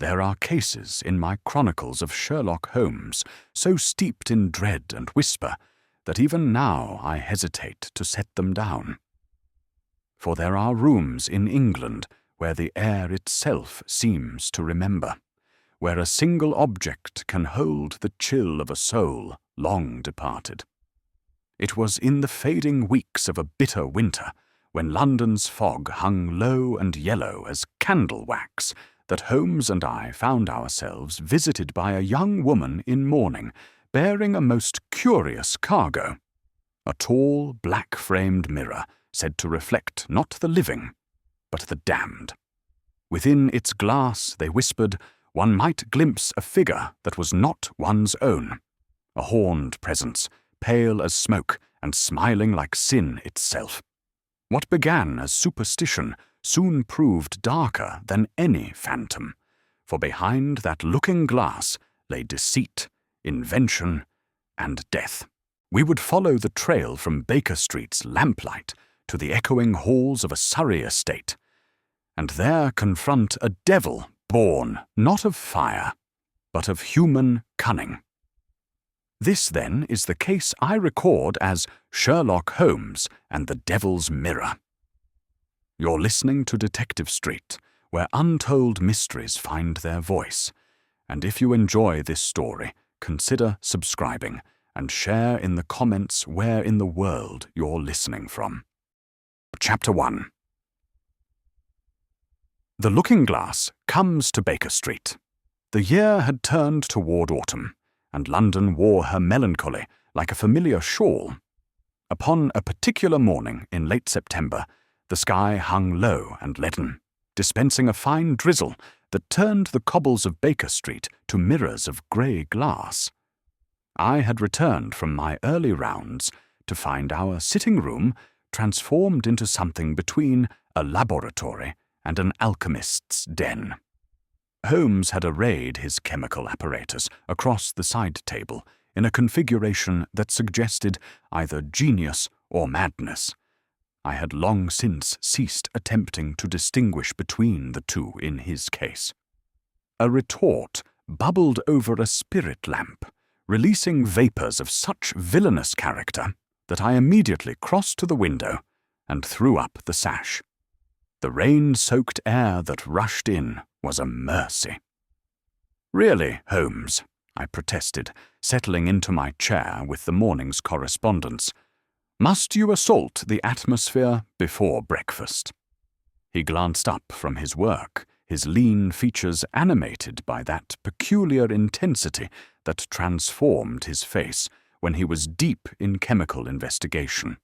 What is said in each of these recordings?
There are cases in my chronicles of Sherlock Holmes so steeped in dread and whisper that even now I hesitate to set them down. For there are rooms in England where the air itself seems to remember, where a single object can hold the chill of a soul long departed. It was in the fading weeks of a bitter winter, when London's fog hung low and yellow as candle wax, that Holmes and I found ourselves visited by a young woman in mourning, bearing a most curious cargo. A tall, black-framed mirror said to reflect not the living, but the damned. Within its glass, they whispered, one might glimpse a figure that was not one's own, a horned presence, pale as smoke and smiling like sin itself. What began as superstition soon proved darker than any phantom, for behind that looking-glass lay deceit, invention, and death. We would follow the trail from Baker Street's lamplight to the echoing halls of a Surrey estate, and there confront a devil born not of fire, but of human cunning. This, then, is the case I record as Sherlock Holmes and the Devil's Mirror. You're listening to Detective Street, where untold mysteries find their voice, and if you enjoy this story, consider subscribing and share in the comments where in the world you're listening from. Chapter 1. The looking-glass comes to Baker Street. The year had turned toward autumn, and London wore her melancholy like a familiar shawl. Upon a particular morning in late September, the sky hung low and leaden, dispensing a fine drizzle that turned the cobbles of Baker Street to mirrors of grey glass. I had returned from my early rounds to find our sitting-room transformed into something between a laboratory and an alchemist's den. Holmes had arrayed his chemical apparatus across the side table in a configuration that suggested either genius or madness. I had long since ceased attempting to distinguish between the two in his case. A retort bubbled over a spirit lamp, releasing vapours of such villainous character that I immediately crossed to the window and threw up the sash. The rain-soaked air that rushed in was a mercy. "Really, Holmes," I protested, settling into my chair with the morning's correspondence, "must you assault the atmosphere before breakfast?" He glanced up from his work, his lean features animated by that peculiar intensity that transformed his face when he was deep in chemical investigation.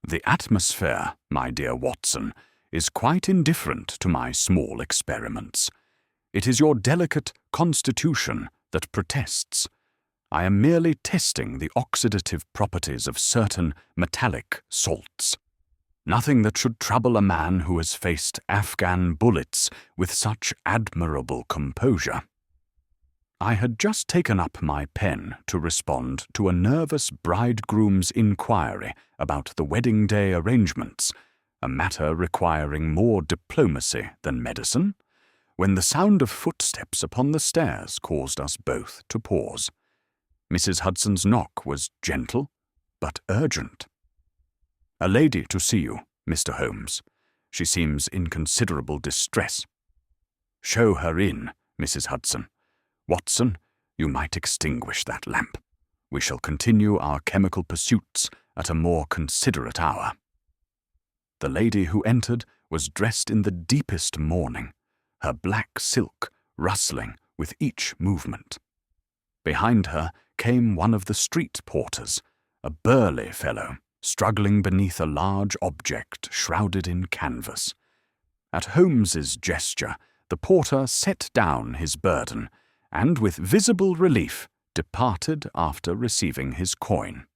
"The atmosphere, my dear Watson, is quite indifferent to my small experiments. It is your delicate constitution that protests. I am merely testing the oxidative properties of certain metallic salts. Nothing that should trouble a man who has faced Afghan bullets with such admirable composure." I had just taken up my pen to respond to a nervous bridegroom's inquiry about the wedding day arrangements, a matter requiring more diplomacy than medicine, when the sound of footsteps upon the stairs caused us both to pause. Mrs. Hudson's knock was gentle, but urgent. "A lady to see you, Mr. Holmes. She seems in considerable distress." "Show her in, Mrs. Hudson. Watson, you might extinguish that lamp. We shall continue our chemical pursuits at a more considerate hour." The lady who entered was dressed in the deepest mourning, her black silk rustling with each movement. Behind her came one of the street porters, a burly fellow, struggling beneath a large object shrouded in canvas. At Holmes's gesture, the porter set down his burden, and with visible relief departed after receiving his coin.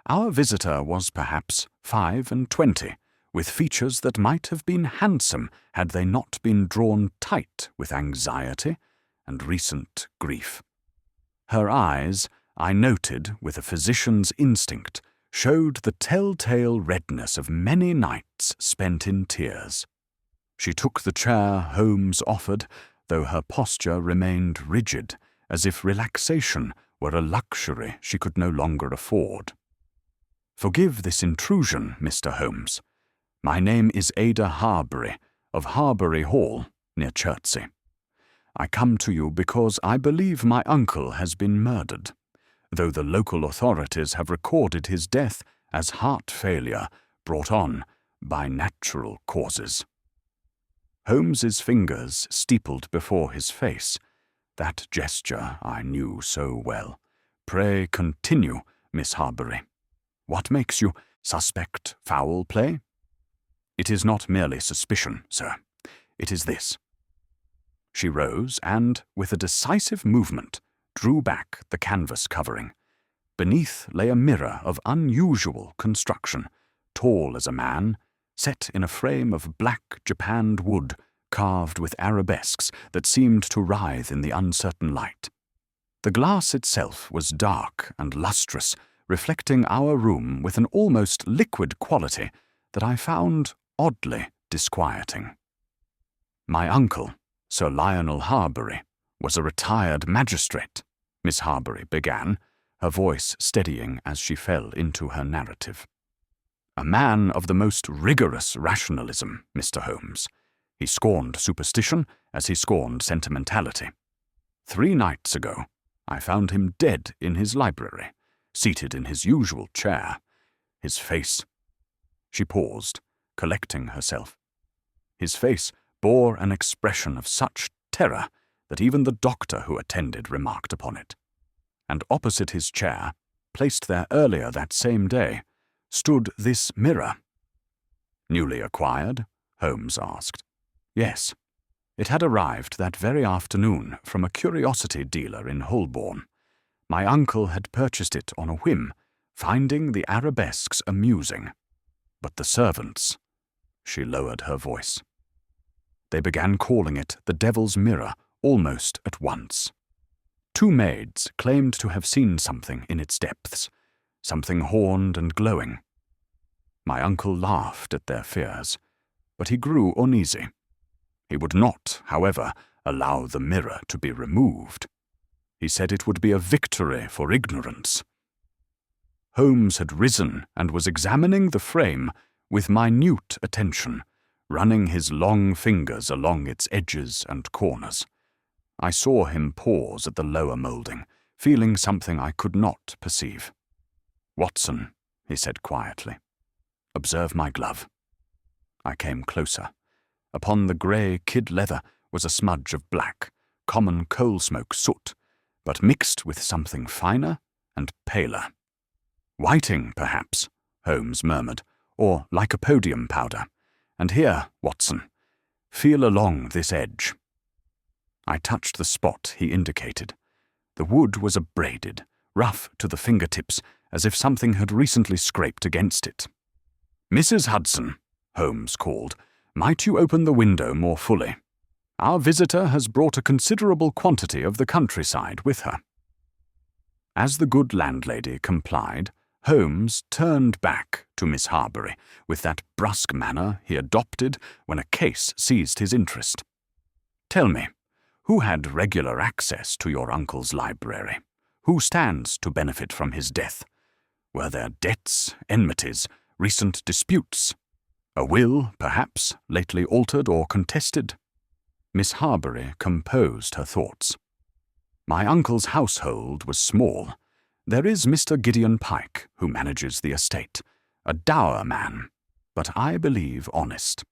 Our visitor was perhaps 25, with features that might have been handsome had they not been drawn tight with anxiety and recent grief. Her eyes, I noted with a physician's instinct, showed the telltale redness of many nights spent in tears. She took the chair Holmes offered, though her posture remained rigid, as if relaxation were a luxury she could no longer afford. "Forgive this intrusion, Mr. Holmes. My name is Ada Harbury, of Harbury Hall, near Chertsey. I come to you because I believe my uncle has been murdered, though the local authorities have recorded his death as heart failure brought on by natural causes." Holmes's fingers steepled before his face. That gesture I knew so well. "Pray continue, Miss Harbury. What makes you suspect foul play?" "It is not merely suspicion, sir. It is this." She rose and, with a decisive movement, drew back the canvas covering. Beneath lay a mirror of unusual construction, tall as a man, set in a frame of black japanned wood carved with arabesques that seemed to writhe in the uncertain light. The glass itself was dark and lustrous, reflecting our room with an almost liquid quality that I found oddly disquieting. "My uncle, Sir Lionel Harbury, was a retired magistrate," Miss Harbury began, her voice steadying as she fell into her narrative. "A man of the most rigorous rationalism, Mr. Holmes. He scorned superstition as he scorned sentimentality. 3 nights ago, I found him dead in his library, seated in his usual chair. His face—" She paused, collecting herself. His face bore an expression of such terror that even the doctor who attended remarked upon it. And opposite his chair, placed there earlier that same day, stood this mirror. "Newly acquired?" Holmes asked. "Yes. It had arrived that very afternoon from a curiosity dealer in Holborn. My uncle had purchased it on a whim, finding the arabesques amusing. But the servants—" She lowered her voice. "They began calling it the Devil's Mirror almost at once. 2 maids claimed to have seen something in its depths, something horned and glowing. My uncle laughed at their fears, but he grew uneasy. He would not, however, allow the mirror to be removed. He said it would be a victory for ignorance." Holmes had risen and was examining the frame with minute attention, running his long fingers along its edges and corners. I saw him pause at the lower moulding, feeling something I could not perceive. "Watson," he said quietly, "observe my glove." I came closer. Upon the grey kid leather was a smudge of black, common coal smoke soot, but mixed with something finer and paler. "Whiting, perhaps," Holmes murmured, "or lycopodium powder. And here, Watson, feel along this edge." I touched the spot he indicated. The wood was abraded, rough to the fingertips, as if something had recently scraped against it. "Mrs. Hudson," Holmes called, "might you open the window more fully? Our visitor has brought a considerable quantity of the countryside with her." As the good landlady complied, Holmes turned back to Miss Harbury with that brusque manner he adopted when a case seized his interest. "Tell me, who had regular access to your uncle's library? Who stands to benefit from his death? Were there debts, enmities, recent disputes? A will, perhaps, lately altered or contested?" Miss Harbury composed her thoughts. "My uncle's household was small. There is Mr. Gideon Pike, who manages the estate, a dour man, but I believe honest.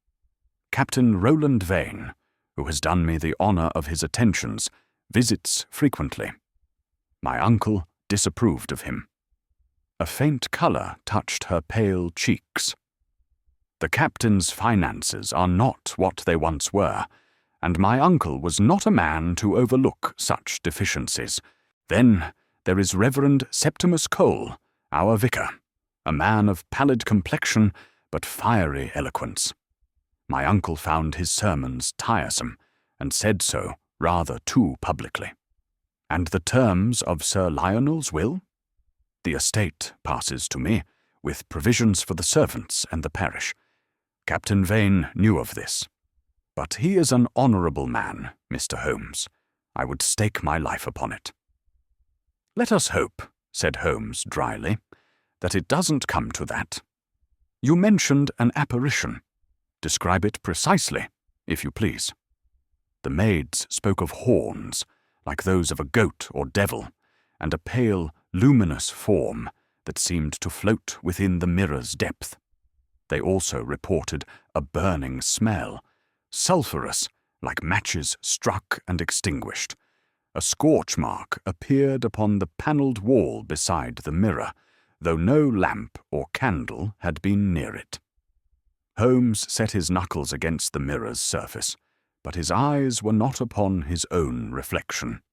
Captain Roland Vane, who has done me the honour of his attentions, visits frequently. My uncle disapproved of him." A faint colour touched her pale cheeks. "The captain's finances are not what they once were, and my uncle was not a man to overlook such deficiencies. Then there is Reverend Septimus Cole, our vicar, a man of pallid complexion but fiery eloquence. My uncle found his sermons tiresome, and said so rather too publicly. And the terms of Sir Lionel's will? The estate passes to me, with provisions for the servants and the parish. Captain Vane knew of this. But he is an honourable man, Mr. Holmes. I would stake my life upon it." "Let us hope," said Holmes dryly, "that it doesn't come to that. You mentioned an apparition. Describe it precisely, if you please." The maids spoke of horns, like those of a goat or devil, and a pale, luminous form that seemed to float within the mirror's depth. They also reported a burning smell, sulphurous, like matches struck and extinguished. A scorch mark appeared upon the panelled wall beside the mirror, though no lamp or candle had been near it. Holmes set his knuckles against the mirror's surface, but his eyes were not upon his own reflection.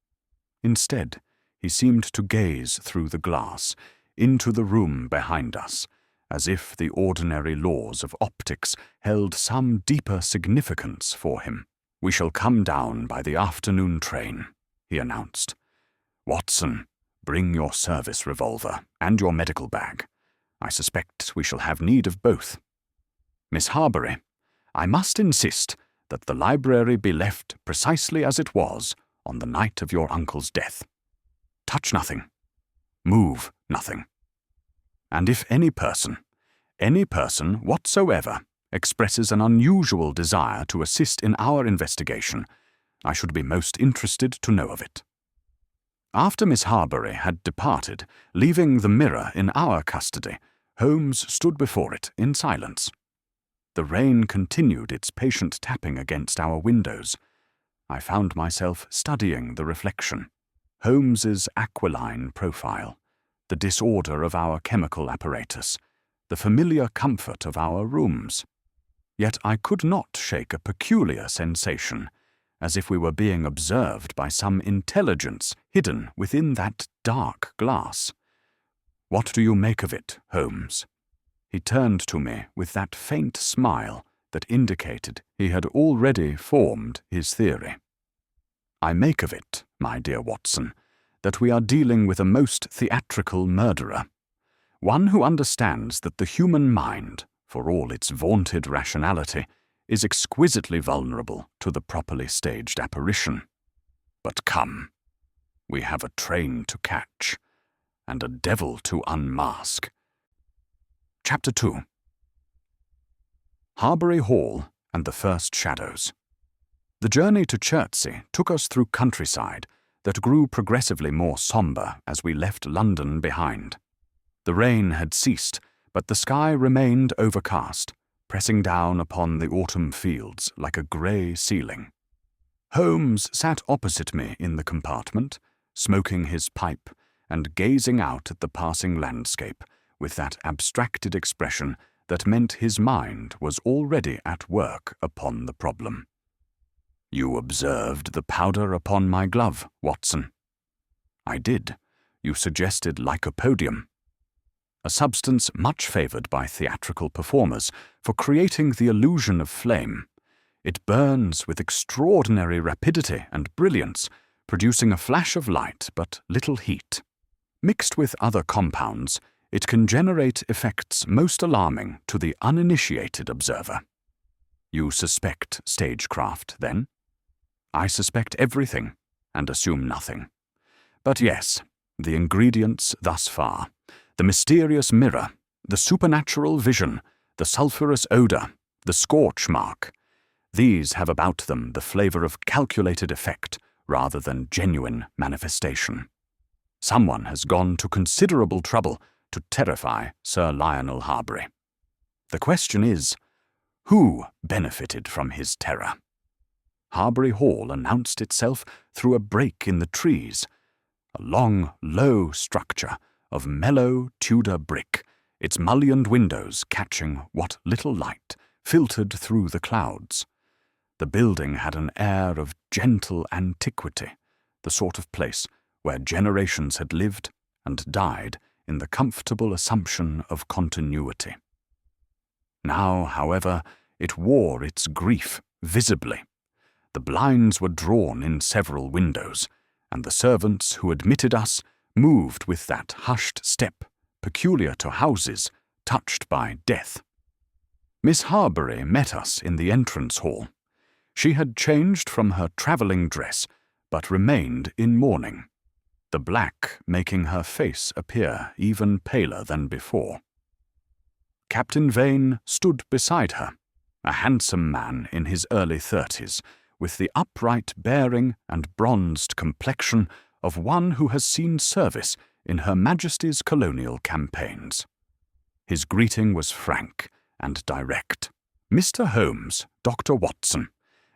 Instead, he seemed to gaze through the glass, into the room behind us, as if the ordinary laws of optics held some deeper significance for him. "We shall come down by the afternoon train," he announced. "Watson, bring your service revolver and your medical bag. I suspect we shall have need of both. Miss Harbury, I must insist that the library be left precisely as it was on the night of your uncle's death. Touch nothing. Move nothing. And if any person whatsoever, expresses an unusual desire to assist in our investigation, I should be most interested to know of it." After Miss Harbury had departed, leaving the mirror in our custody, Holmes stood before it in silence. The rain continued its patient tapping against our windows. I found myself studying the reflection, Holmes's aquiline profile, the disorder of our chemical apparatus, the familiar comfort of our rooms. Yet I could not shake a peculiar sensation, as if we were being observed by some intelligence hidden within that dark glass. "What do you make of it, Holmes?" He turned to me with that faint smile that indicated he had already formed his theory. "I make of it, my dear Watson, that we are dealing with a most theatrical murderer, one who understands that the human mind, for all its vaunted rationality, is exquisitely vulnerable to the properly staged apparition. But come, we have a train to catch, and a devil to unmask." Chapter 2. Harbury Hall and the First Shadows. The journey to Chertsey took us through countryside that grew progressively more sombre as we left London behind. The rain had ceased, but the sky remained overcast, pressing down upon the autumn fields like a grey ceiling. Holmes sat opposite me in the compartment, smoking his pipe and gazing out at the passing landscape with that abstracted expression that meant his mind was already at work upon the problem. "You observed the powder upon my glove, Watson?" "I did. You suggested lycopodium, a substance much favoured by theatrical performers for creating the illusion of flame. It burns with extraordinary rapidity and brilliance, producing a flash of light but little heat. Mixed with other compounds, it can generate effects most alarming to the uninitiated observer." "You suspect stagecraft, then?" "I suspect everything, and assume nothing. But yes, the ingredients thus far, the mysterious mirror, the supernatural vision, the sulphurous odour, the scorch mark, these have about them the flavour of calculated effect rather than genuine manifestation. Someone has gone to considerable trouble to terrify Sir Lionel Harbury. The question is, who benefited from his terror? Harbury Hall announced itself through a break in the trees, a long, low structure of mellow Tudor brick, its mullioned windows catching what little light filtered through the clouds. The building had an air of gentle antiquity, the sort of place where generations had lived and died in the comfortable assumption of continuity. Now, however, it wore its grief visibly. The blinds were drawn in several windows, and the servants who admitted us moved with that hushed step peculiar to houses touched by death. Miss Harbury met us in the entrance hall. She had changed from her travelling dress, but remained in mourning, the black making her face appear even paler than before. Captain Vane stood beside her, a handsome man in his early 30s, with the upright bearing and bronzed complexion of one who has seen service in Her Majesty's colonial campaigns. His greeting was frank and direct. "Mr. Holmes, Dr. Watson,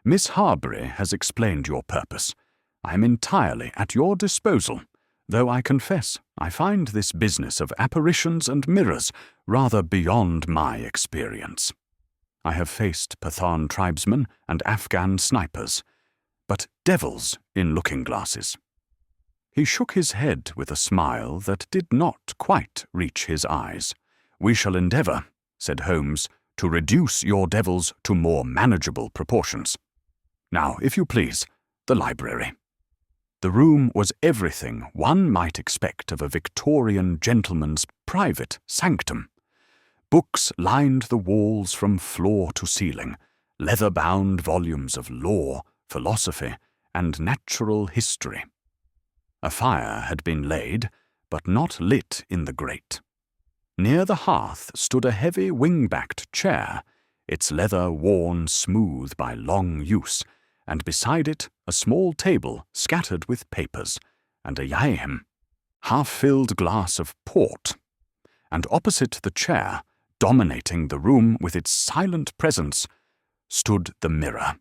Miss Harbury has explained your purpose. I am entirely at your disposal, though I confess I find this business of apparitions and mirrors rather beyond my experience. I have faced Pathan tribesmen and Afghan snipers, but devils in looking-glasses." He shook his head with a smile that did not quite reach his eyes. "We shall endeavour," said Holmes, "to reduce your devils to more manageable proportions. Now, if you please, the library." The room was everything one might expect of a Victorian gentleman's private sanctum. Books lined the walls from floor to ceiling, leather-bound volumes of law, philosophy, and natural history. A fire had been laid, but not lit in the grate. Near the hearth stood a heavy wing-backed chair, its leather worn smooth by long use, and beside it a small table scattered with papers, and a yaim, half-filled glass of port. And opposite the chair, dominating the room with its silent presence, stood the mirror.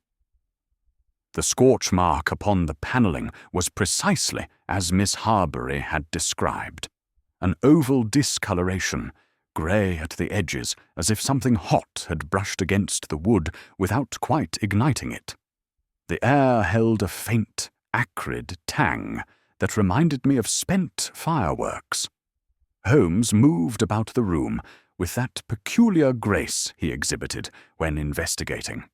The scorch mark upon the panelling was precisely as Miss Harbury had described. An oval discoloration, grey at the edges as if something hot had brushed against the wood without quite igniting it. The air held a faint, acrid tang that reminded me of spent fireworks. Holmes moved about the room with that peculiar grace he exhibited when investigating.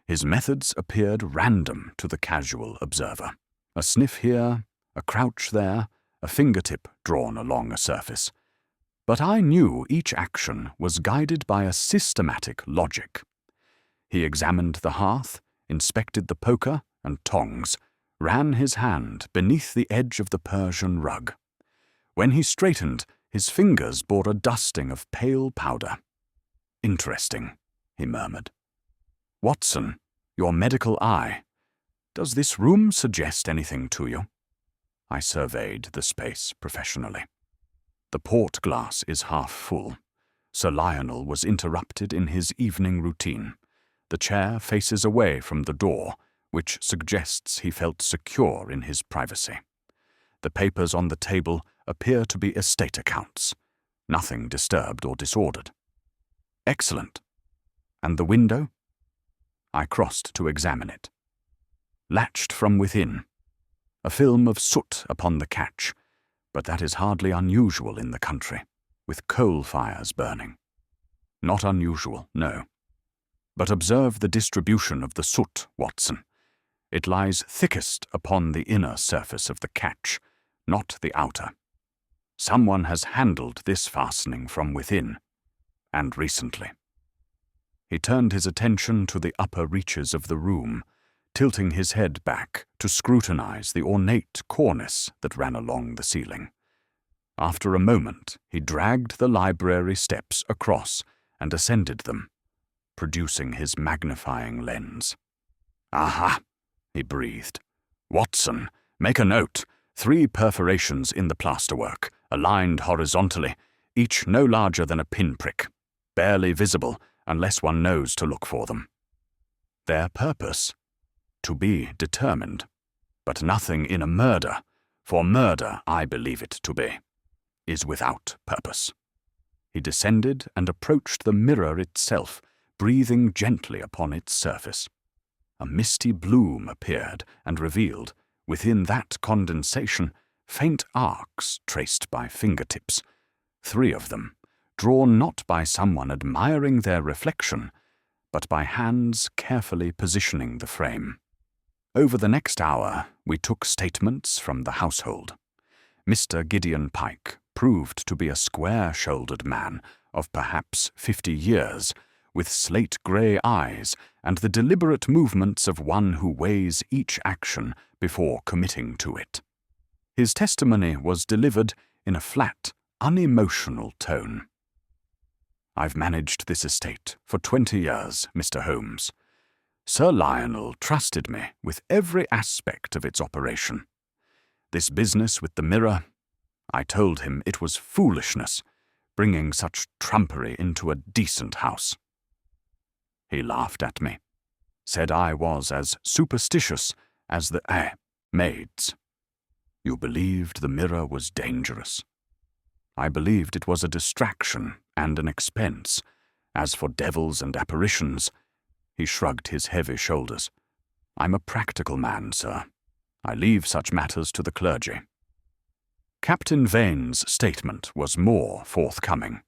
His methods appeared random to the casual observer. A sniff here, a crouch there, a fingertip drawn along a surface. But I knew each action was guided by a systematic logic. He examined the hearth, inspected the poker and tongs, ran his hand beneath the edge of the Persian rug. When he straightened, his fingers bore a dusting of pale powder. "Interesting," he murmured. "Watson, your medical eye. Does this room suggest anything to you?" I surveyed the space professionally. The port glass is half full. Sir Lionel was interrupted in his evening routine. The chair faces away from the door, which suggests he felt secure in his privacy. The papers on the table appear to be estate accounts. Nothing disturbed or disordered. "Excellent. And the window?" I crossed to examine it. Latched from within. A film of soot upon the catch, but that is hardly unusual in the country, with coal fires burning. Not unusual, no. But observe the distribution of the soot, Watson. It lies thickest upon the inner surface of the catch, not the outer. Someone has handled this fastening from within, and recently. He turned his attention to the upper reaches of the room, tilting his head back to scrutinize the ornate cornice that ran along the ceiling. After a moment, he dragged the library steps across and ascended them, producing his magnifying lens. "Aha!" he breathed. "Watson, make a note. 3 perforations in the plasterwork, aligned horizontally, each no larger than a pinprick, barely visible unless one knows to look for them. Their purpose? To be determined. But nothing in a murder, for murder I believe it to be, is without purpose." He descended and approached the mirror itself, breathing gently upon its surface. A misty bloom appeared and revealed, within that condensation, faint arcs traced by fingertips, 3 of them, drawn not by someone admiring their reflection, but by hands carefully positioning the frame. Over the next hour, we took statements from the household. Mr. Gideon Pike proved to be a square-shouldered man of perhaps 50 years, with slate-grey eyes and the deliberate movements of one who weighs each action before committing to it. His testimony was delivered in a flat, unemotional tone. "I've managed this estate for 20 years, Mr. Holmes. Sir Lionel trusted me with every aspect of its operation. This business with the mirror, I told him it was foolishness, bringing such trumpery into a decent house. He laughed at me, said I was as superstitious as the maids. You believed the mirror was dangerous. I believed it was a distraction and an expense. As for devils and apparitions," he shrugged his heavy shoulders, "I'm a practical man, sir. I leave such matters to the clergy." Captain Vane's statement was more forthcoming.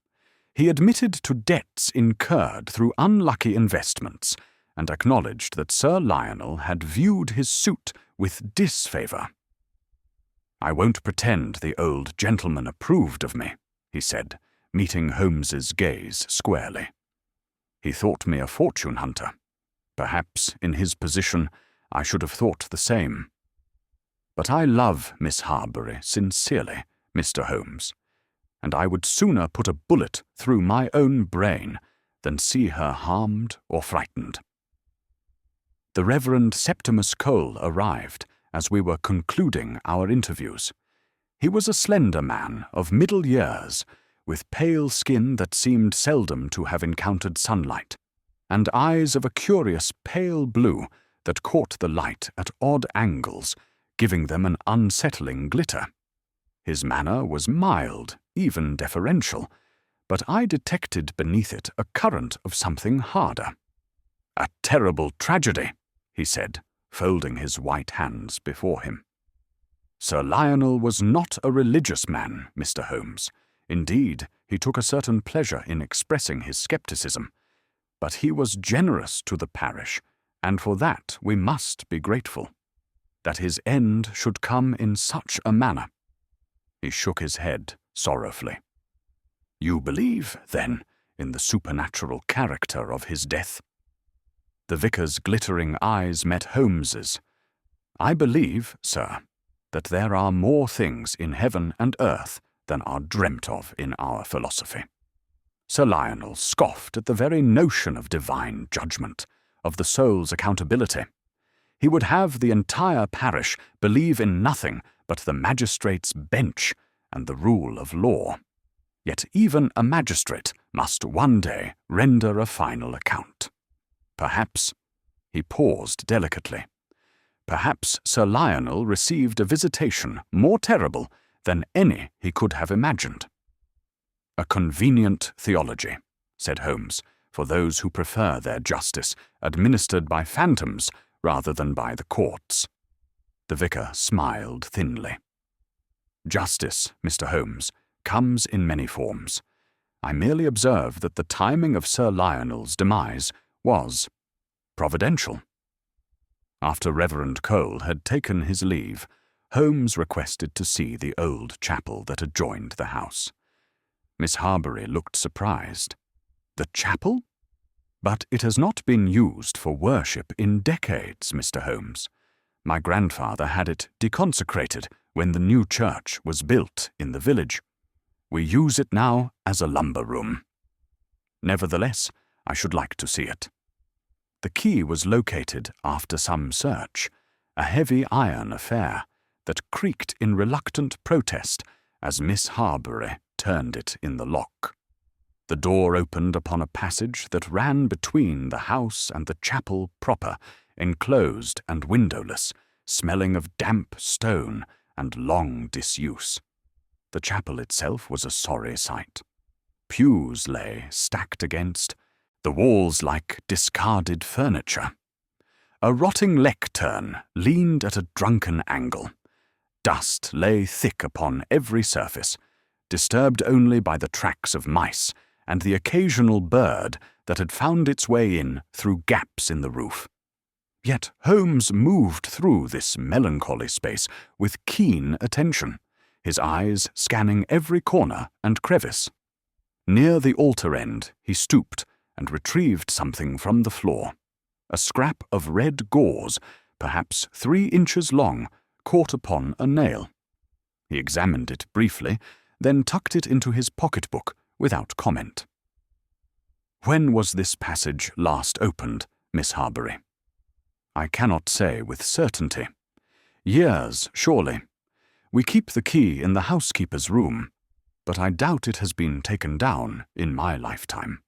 He admitted to debts incurred through unlucky investments and acknowledged that Sir Lionel had viewed his suit with disfavour. "I won't pretend the old gentleman approved of me," he said, meeting Holmes's gaze squarely. "He thought me a fortune hunter. Perhaps, in his position, I should have thought the same. But I love Miss Harbury sincerely, Mr. Holmes, and I would sooner put a bullet through my own brain than see her harmed or frightened." The Reverend Septimus Cole arrived as we were concluding our interviews. He was a slender man of middle years, with pale skin that seemed seldom to have encountered sunlight, and eyes of a curious pale blue that caught the light at odd angles, giving them an unsettling glitter. His manner was mild, even deferential, but I detected beneath it a current of something harder. "A terrible tragedy," he said, folding his white hands before him. "Sir Lionel was not a religious man, Mr. Holmes. Indeed, he took a certain pleasure in expressing his scepticism. But he was generous to the parish, and for that we must be grateful. That his end should come in such a manner." He shook his head sorrowfully. "You believe, then, in the supernatural character of his death?" The vicar's glittering eyes met Holmes's. "I believe, sir, that there are more things in heaven and earth than are dreamt of in our philosophy." Sir Lionel scoffed at the very notion of divine judgment, of the soul's accountability. He would have the entire parish believe in nothing but the magistrate's bench and the rule of law. Yet even a magistrate must one day render a final account. Perhaps, he paused delicately, perhaps Sir Lionel received a visitation more terrible than any he could have imagined. "A convenient theology," said Holmes, "for those who prefer their justice administered by phantoms rather than by the courts." The vicar smiled thinly. "Justice, Mr. Holmes, comes in many forms. I merely observe that the timing of Sir Lionel's demise was providential." After Reverend Cole had taken his leave, Holmes requested to see the old chapel that adjoined the house. Miss Harbury looked surprised. "The chapel? But it has not been used for worship in decades, Mr. Holmes. My grandfather had it deconsecrated when the new church was built in the village. We use it now as a lumber room. Nevertheless, I should like to see it." The key was located after some search, a heavy iron affair that creaked in reluctant protest as Miss Harbury turned it in the lock. The door opened upon a passage that ran between the house and the chapel proper, enclosed and windowless, smelling of damp stone and long disuse. The chapel itself was a sorry sight. Pews lay stacked against, the walls like discarded furniture. A rotting lectern leaned at a drunken angle. Dust lay thick upon every surface, disturbed only by the tracks of mice and the occasional bird that had found its way in through gaps in the roof. Yet Holmes moved through this melancholy space with keen attention, his eyes scanning every corner and crevice. Near the altar end he stooped and retrieved something from the floor. A scrap of red gauze, perhaps 3 inches long, caught upon a nail. He examined it briefly, then tucked it into his pocketbook without comment. "When was this passage last opened, Miss Harbury?" "I cannot say with certainty. Years, surely. We keep the key in the housekeeper's room, but I doubt it has been taken down in my lifetime."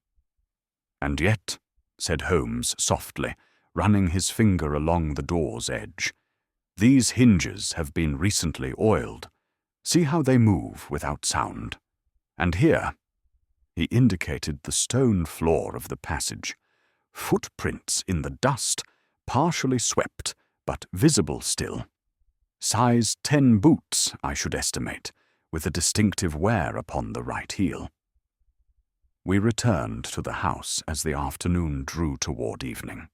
"And yet," said Holmes softly, running his finger along the door's edge, "these hinges have been recently oiled. See how they move without sound. And here," he indicated the stone floor of the passage, "footprints in the dust, partially swept, but visible still. Size 10 boots, I should estimate, with a distinctive wear upon the right heel." We returned to the house as the afternoon drew toward evening.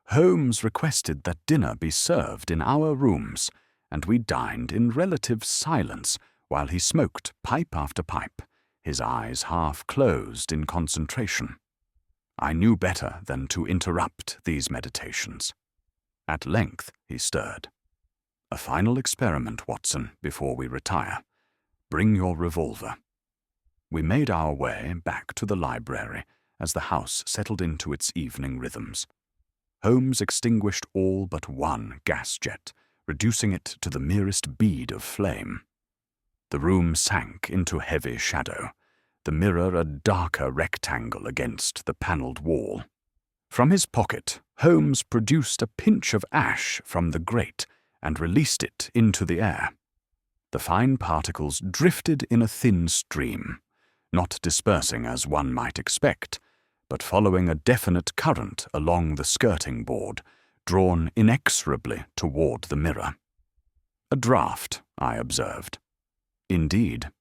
Holmes requested that dinner be served in our rooms, and we dined in relative silence while he smoked pipe after pipe, his eyes half closed in concentration. I knew better than to interrupt these meditations. At length he stirred. "A final experiment, Watson, before we retire. Bring your revolver." We made our way back to the library as the house settled into its evening rhythms. Holmes extinguished all but one gas jet, reducing it to the merest bead of flame. The room sank into heavy shadow, the mirror a darker rectangle against the panelled wall. From his pocket, Holmes produced a pinch of ash from the grate and released it into the air. The fine particles drifted in a thin stream, not dispersing as one might expect, but following a definite current along the skirting board, drawn inexorably toward the mirror. "A draught," I observed. "Indeed,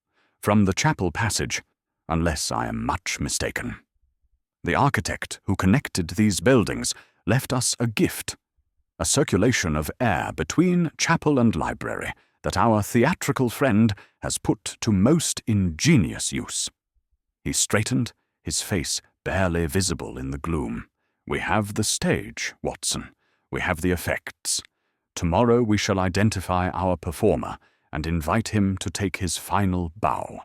from the chapel passage, unless I am much mistaken. The architect who connected these buildings left us a gift, a circulation of air between chapel and library that our theatrical friend has put to most ingenious use." He straightened, his face barely visible in the gloom. "We have the stage, Watson. We have the effects. Tomorrow we shall identify our performer and invite him to take his final bow."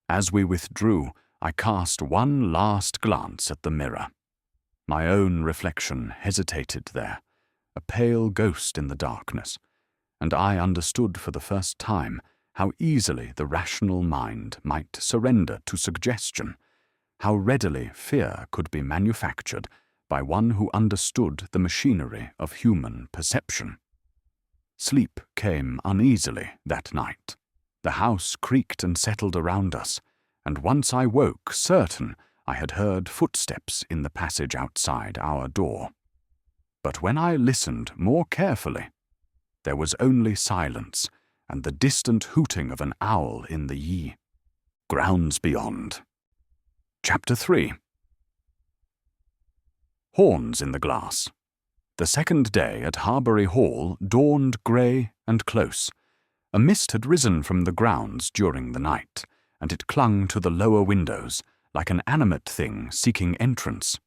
As we withdrew, I cast one last glance at the mirror. My own reflection hesitated there, a pale ghost in the darkness, and I understood for the first time how easily the rational mind might surrender to suggestion, how readily fear could be manufactured by one who understood the machinery of human perception. Sleep came uneasily that night. The house creaked and settled around us, and once I woke certain I had heard footsteps in the passage outside our door. But when I listened more carefully, there was only silence and the distant hooting of an owl in the grounds beyond. Chapter 3. Horns in the glass. The second day at Harbury Hall dawned grey and close. A mist had risen from the grounds during the night, and it clung to the lower windows like an animate thing seeking entrance.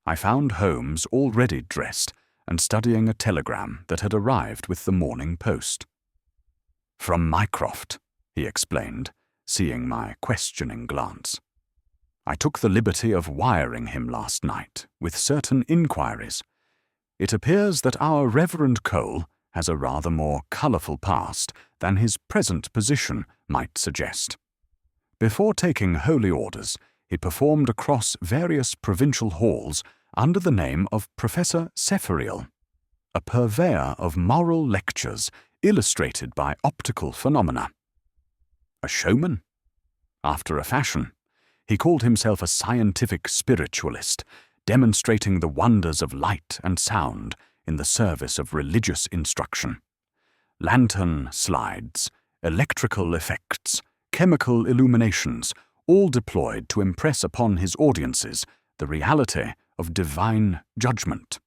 I found Holmes already dressed and studying a telegram that had arrived with the morning post. "From Mycroft," he explained, seeing my questioning glance. "I took the liberty of wiring him last night with certain inquiries. It appears that our Reverend Cole has a rather more colourful past than his present position might suggest. Before taking holy orders, he performed across various provincial halls under the name of Professor Cephariel, a purveyor of moral lectures illustrated by optical phenomena. A showman? After a fashion. He called himself a scientific spiritualist, demonstrating the wonders of light and sound in the service of religious instruction. Lantern slides, electrical effects, chemical illuminations, all deployed to impress upon his audiences the reality of divine judgment.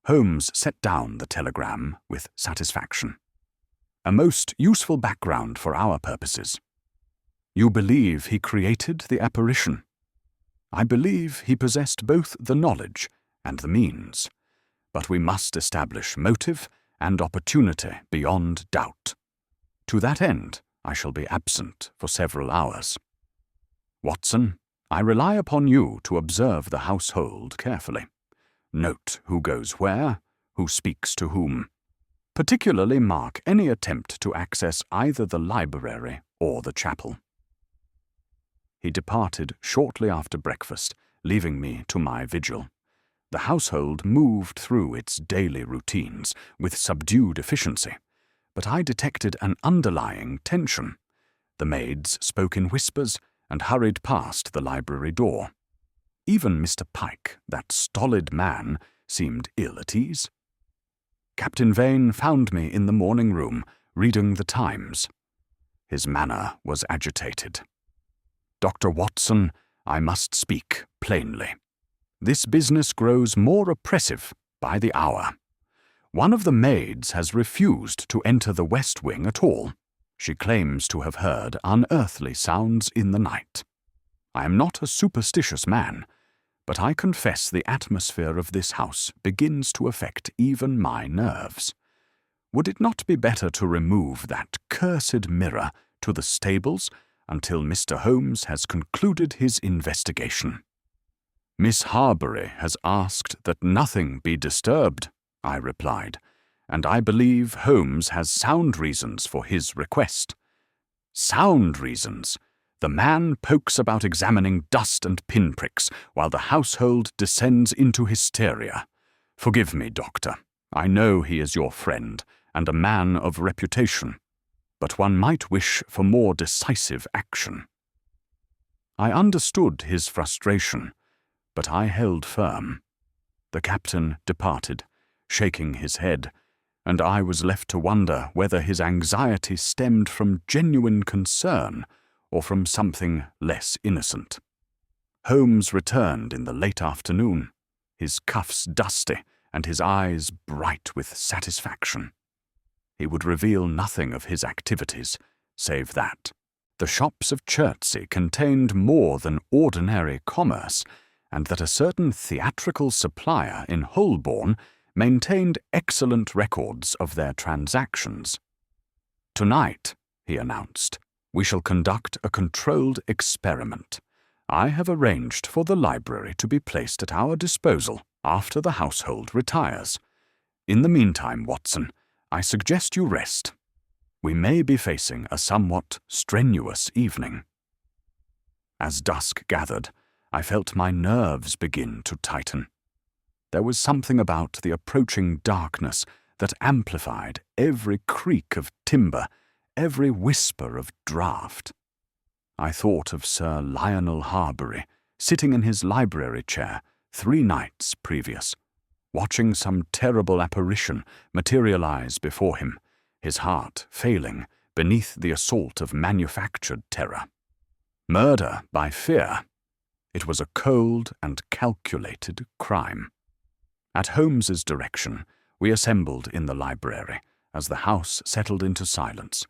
Holmes set down the telegram with satisfaction. A most useful background for our purposes. You believe he created the apparition? I believe he possessed both the knowledge and the means, but we must establish motive and opportunity beyond doubt. To that end, I shall be absent for several hours. Watson, I rely upon you to observe the household carefully. Note who goes where, who speaks to whom. Particularly mark any attempt to access either the library or the chapel. He departed shortly after breakfast, leaving me to my vigil. The household moved through its daily routines with subdued efficiency, but I detected an underlying tension. The maids spoke in whispers and hurried past the library door. Even Mr. Pike, that stolid man, seemed ill at ease. Captain Vane found me in the morning room, reading the Times. His manner was agitated. "Dr. Watson, I must speak plainly. This business grows more oppressive by the hour. One of the maids has refused to enter the West Wing at all. She claims to have heard unearthly sounds in the night. I am not a superstitious man, but I confess the atmosphere of this house begins to affect even my nerves. Would it not be better to remove that cursed mirror to the stables until Mr. Holmes has concluded his investigation?" "Miss Harbury has asked that nothing be disturbed," I replied, "and I believe Holmes has sound reasons for his request." "Sound reasons? The man pokes about examining dust and pinpricks while the household descends into hysteria. Forgive me, Doctor. I know he is your friend and a man of reputation, but one might wish for more decisive action." I understood his frustration, but I held firm. The captain departed, shaking his head, and I was left to wonder whether his anxiety stemmed from genuine concern or from something less innocent. Holmes returned in the late afternoon, his cuffs dusty and his eyes bright with satisfaction. He would reveal nothing of his activities, save that the shops of Chertsey contained more than ordinary commerce, and that a certain theatrical supplier in Holborn maintained excellent records of their transactions. "Tonight," he announced, "we shall conduct a controlled experiment. I have arranged for the library to be placed at our disposal after the household retires. In the meantime, Watson, I suggest you rest. We may be facing a somewhat strenuous evening." As dusk gathered, I felt my nerves begin to tighten. There was something about the approaching darkness that amplified every creak of timber, every whisper of draught. I thought of Sir Lionel Harbury, sitting in his library chair 3 nights previous, watching some terrible apparition materialize before him, his heart failing beneath the assault of manufactured terror. Murder by fear. It was a cold and calculated crime. At Holmes's direction, we assembled in the library as the house settled into silence.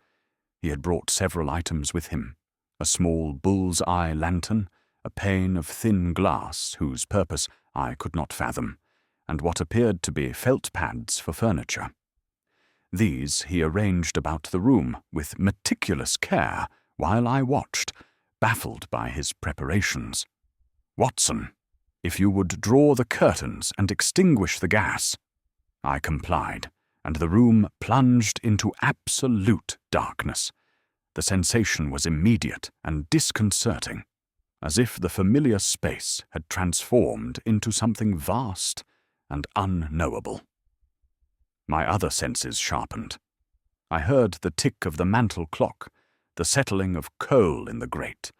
He had brought several items with him: a small bull's-eye lantern, a pane of thin glass whose purpose I could not fathom, and what appeared to be felt pads for furniture. These he arranged about the room with meticulous care while I watched, baffled by his preparations. "Watson, if you would draw the curtains and extinguish the gas." I complied, and the room plunged into absolute darkness. The sensation was immediate and disconcerting, as if the familiar space had transformed into something vast and unknowable. My other senses sharpened. I heard the tick of the mantel clock, the settling of coal in the grate,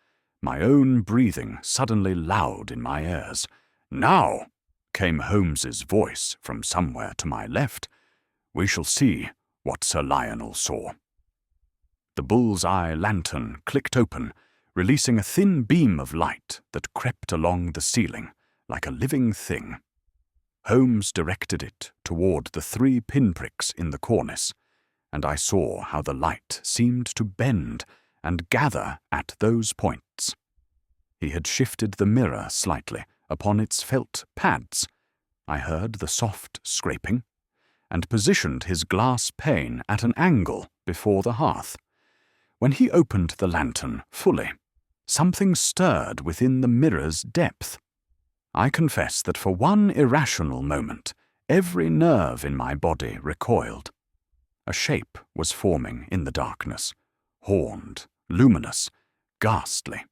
my own breathing suddenly loud in my ears. "Now," came Holmes's voice from somewhere to my left, "we shall see what Sir Lionel saw." The bull's-eye lantern clicked open, releasing a thin beam of light that crept along the ceiling like a living thing. Holmes directed it toward the 3 pinpricks in the cornice, and I saw how the light seemed to bend and gather at those points. He had shifted the mirror slightly upon its felt pads. I heard the soft scraping, and positioned his glass pane at an angle before the hearth. When he opened the lantern fully, something stirred within the mirror's depth. I confess that for one irrational moment, every nerve in my body recoiled. A shape was forming in the darkness, horned, luminous, ghastly.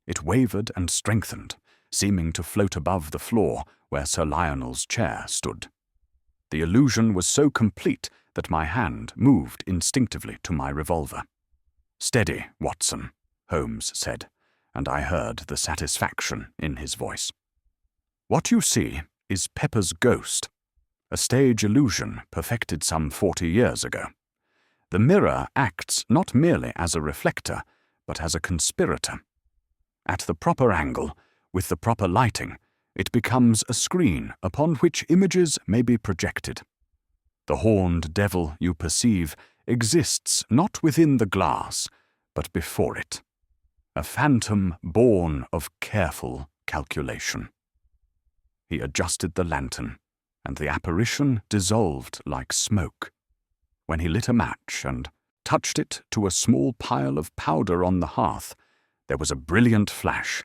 It wavered and strengthened, seeming to float above the floor where Sir Lionel's chair stood. The illusion was so complete that my hand moved instinctively to my revolver. "Steady, Watson," Holmes said, and I heard the satisfaction in his voice. "What you see is Pepper's ghost, a stage illusion perfected some 40 years ago. The mirror acts not merely as a reflector, but as a conspirator. At the proper angle, with the proper lighting, it becomes a screen upon which images may be projected. The horned devil you perceive exists not within the glass, but before it. A phantom born of careful calculation." He adjusted the lantern, and the apparition dissolved like smoke. When he lit a match and touched it to a small pile of powder on the hearth, there was a brilliant flash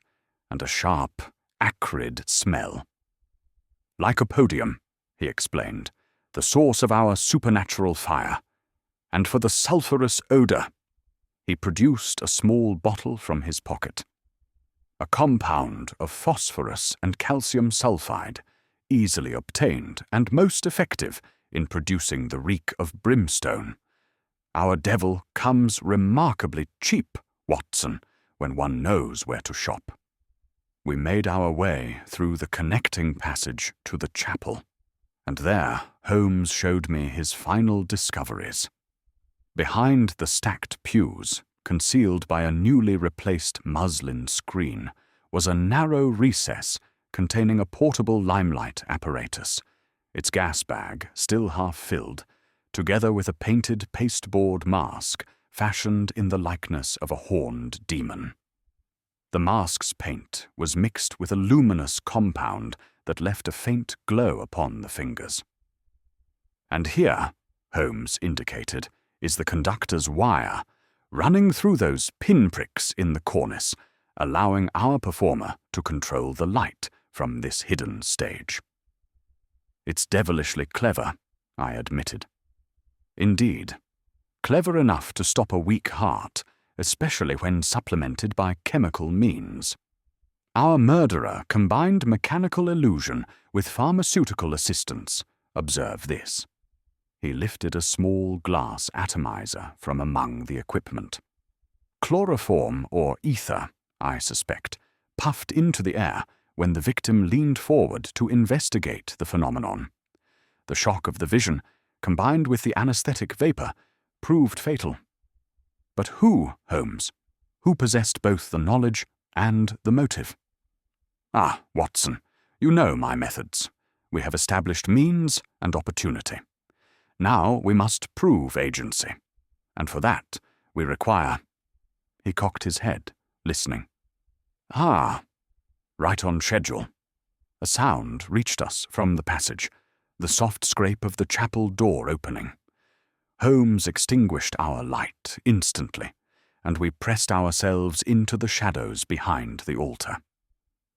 and a sharp, acrid smell. "Lycopodium," he explained, "the source of our supernatural fire. And for the sulphurous odor," he produced a small bottle from his pocket. "A compound of phosphorus and calcium sulfide, easily obtained and most effective in producing the reek of brimstone. Our devil comes remarkably cheap, Watson, when one knows where to shop." We made our way through the connecting passage to the chapel, and there Holmes showed me his final discoveries. Behind the stacked pews, concealed by a newly replaced muslin screen, was a narrow recess containing a portable limelight apparatus, its gas bag still half filled, together with a painted pasteboard mask fashioned in the likeness of a horned demon. The mask's paint was mixed with a luminous compound that left a faint glow upon the fingers. "And here," Holmes indicated, "is the conductor's wire, running through those pinpricks in the cornice, allowing our performer to control the light from this hidden stage." "It's devilishly clever," I admitted. "Indeed. Clever enough to stop a weak heart, especially when supplemented by chemical means. Our murderer combined mechanical illusion with pharmaceutical assistance. Observe this." He lifted a small glass atomizer from among the equipment. Chloroform or ether, I suspect, puffed into the air when the victim leaned forward to investigate the phenomenon. The shock of the vision, combined with the anesthetic vapor, proved fatal. But who, Holmes? Who possessed both the knowledge and the motive? "Ah, Watson, you know my methods. We have established means and opportunity. Now we must prove agency, and for that we require—" He cocked his head, listening. "Ah, right on schedule." A sound reached us from the passage, the soft scrape of the chapel door opening. Holmes extinguished our light instantly, and we pressed ourselves into the shadows behind the altar.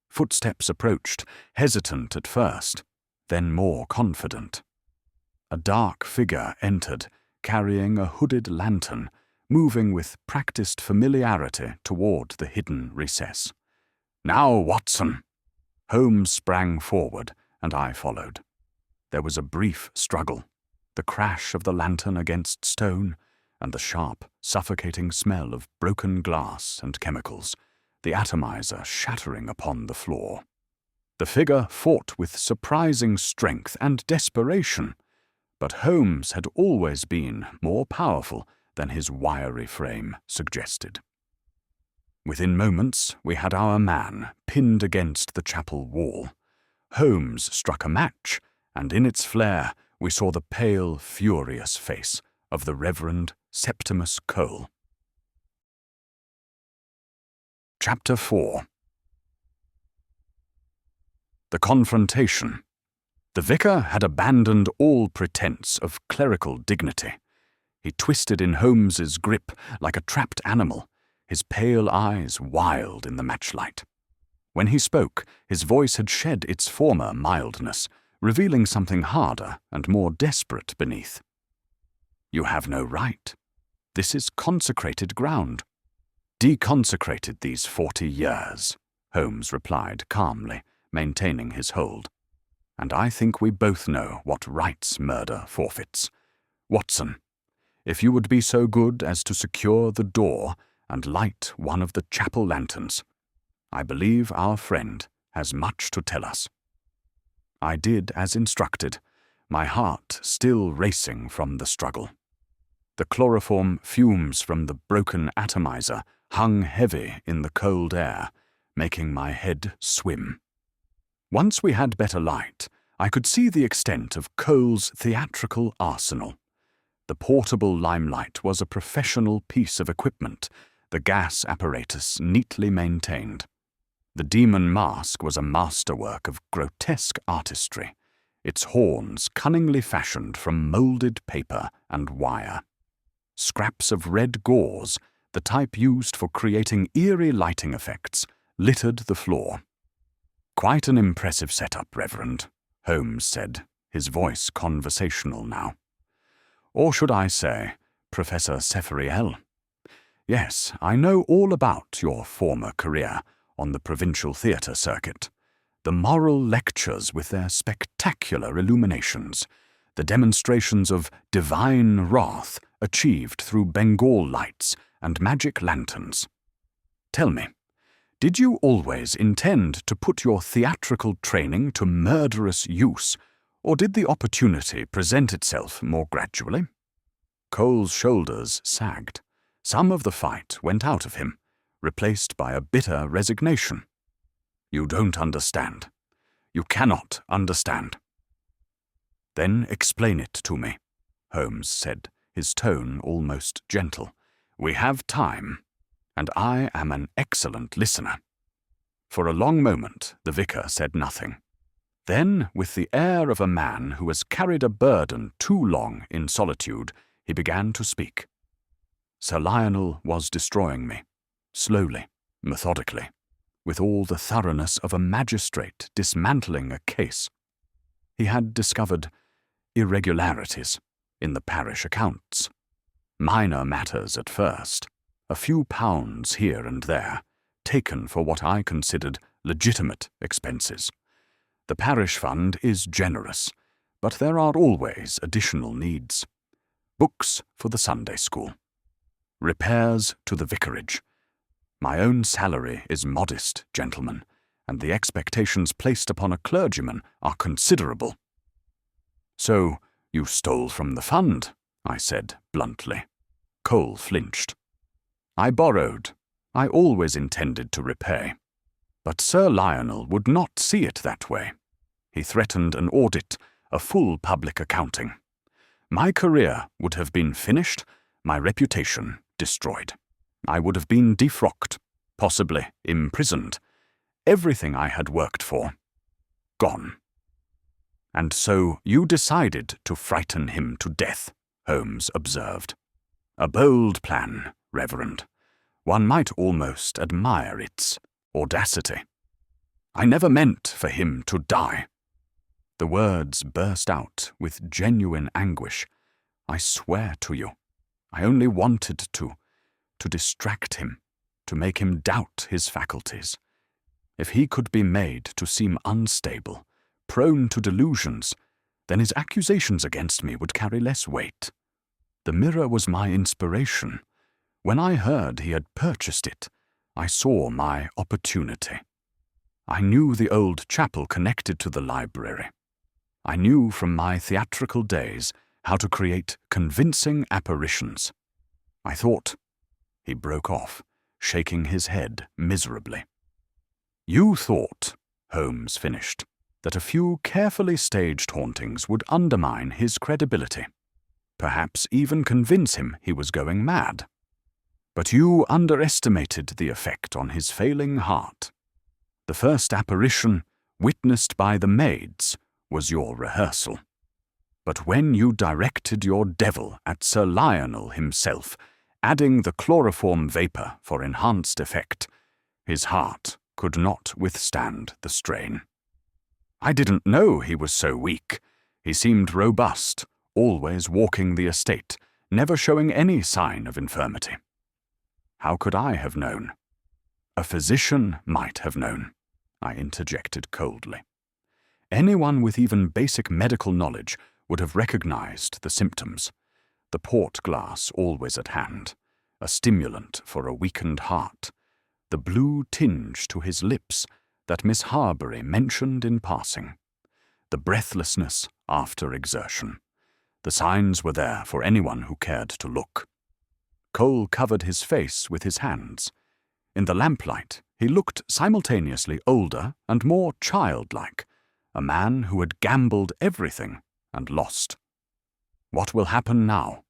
Footsteps approached, hesitant at first, then more confident. A dark figure entered, carrying a hooded lantern, moving with practiced familiarity toward the hidden recess. "Now, Watson!" Holmes sprang forward, and I followed. There was a brief struggle, the crash of the lantern against stone, and the sharp, suffocating smell of broken glass and chemicals, the atomizer shattering upon the floor. The figure fought with surprising strength and desperation, but Holmes had always been more powerful than his wiry frame suggested. Within moments, we had our man pinned against the chapel wall. Holmes struck a match, and in its flare we saw the pale, furious face of the Reverend Septimus Cole. Chapter 4. The confrontation. The vicar had abandoned all pretense of clerical dignity. He twisted in Holmes's grip like a trapped animal, his pale eyes wild in the matchlight. When he spoke, his voice had shed its former mildness, revealing something harder and more desperate beneath. "You have no right. This is consecrated ground." "Deconsecrated these 40 years," Holmes replied calmly, maintaining his hold. "And I think we both know what rights murder forfeits. Watson, if you would be so good as to secure the door and light one of the chapel lanterns, I believe our friend has much to tell us." I did as instructed, my heart still racing from the struggle. The chloroform fumes from the broken atomizer hung heavy in the cold air, making my head swim. Once we had better light, I could see the extent of Cole's theatrical arsenal. The portable limelight was a professional piece of equipment, the gas apparatus neatly maintained. The demon mask was a masterwork of grotesque artistry, its horns cunningly fashioned from molded paper and wire. Scraps of red gauze, the type used for creating eerie lighting effects, littered the floor. "Quite an impressive setup, Reverend," Holmes said, his voice conversational now. "Or should I say, Professor Seferiel? Yes, I know all about your former career on the provincial theatre circuit. The moral lectures with their spectacular illuminations, the demonstrations of divine wrath achieved through Bengal lights and magic lanterns. Tell me, did you always intend to put your theatrical training to murderous use, or did the opportunity present itself more gradually?" Cole's shoulders sagged. Some of the fight went out of him, replaced by a bitter resignation. "You don't understand. You cannot understand." "Then explain it to me," Holmes said, his tone almost gentle. "We have time, and I am an excellent listener." For a long moment the vicar said nothing. Then, with the air of a man who has carried a burden too long in solitude, he began to speak. Sir Lionel was destroying me, slowly, methodically, with all the thoroughness of a magistrate dismantling a case. He had discovered irregularities in the parish accounts. Minor matters at first, a few pounds here and there, taken for what I considered legitimate expenses. The parish fund is generous, but there are always additional needs. Books for the Sunday school. Repairs to the vicarage. My own salary is modest, gentlemen, and the expectations placed upon a clergyman are considerable. "So you stole from the fund," I said bluntly. Cole flinched. "I borrowed. I always intended to repay. But Sir Lionel would not see it that way. He threatened an audit, a full public accounting. My career would have been finished, my reputation destroyed. I would have been defrocked, possibly imprisoned. Everything I had worked for, gone." "And so you decided to frighten him to death," Holmes observed. "A bold plan, Reverend. One might almost admire its audacity." "I never meant for him to die." The words burst out with genuine anguish. "I swear to you, I only wanted to distract him, to make him doubt his faculties. If he could be made to seem unstable, prone to delusions, then his accusations against me would carry less weight. The mirror was my inspiration. When I heard he had purchased it, I saw my opportunity. I knew the old chapel connected to the library. I knew from my theatrical days how to create convincing apparitions. I thought—" He broke off, shaking his head miserably. "You thought," Holmes finished, "that a few carefully staged hauntings would undermine his credibility, perhaps even convince him he was going mad. But you underestimated the effect on his failing heart. The first apparition witnessed by the maids, was your rehearsal. But when you directed your devil at Sir Lionel himself, adding the chloroform vapour for enhanced effect, his heart could not withstand the strain. I didn't know he was so weak. He seemed robust, always walking the estate, never showing any sign of infirmity. How could I have known? A physician might have known, I interjected coldly. Anyone with even basic medical knowledge would have recognized the symptoms. The port glass always at hand, a stimulant for a weakened heart, the blue tinge to his lips that Miss Harbury mentioned in passing, the breathlessness after exertion. The signs were there for anyone who cared to look. Cole covered his face with his hands. In the lamplight, he looked simultaneously older and more childlike, a man who had gambled everything and lost. What will happen now?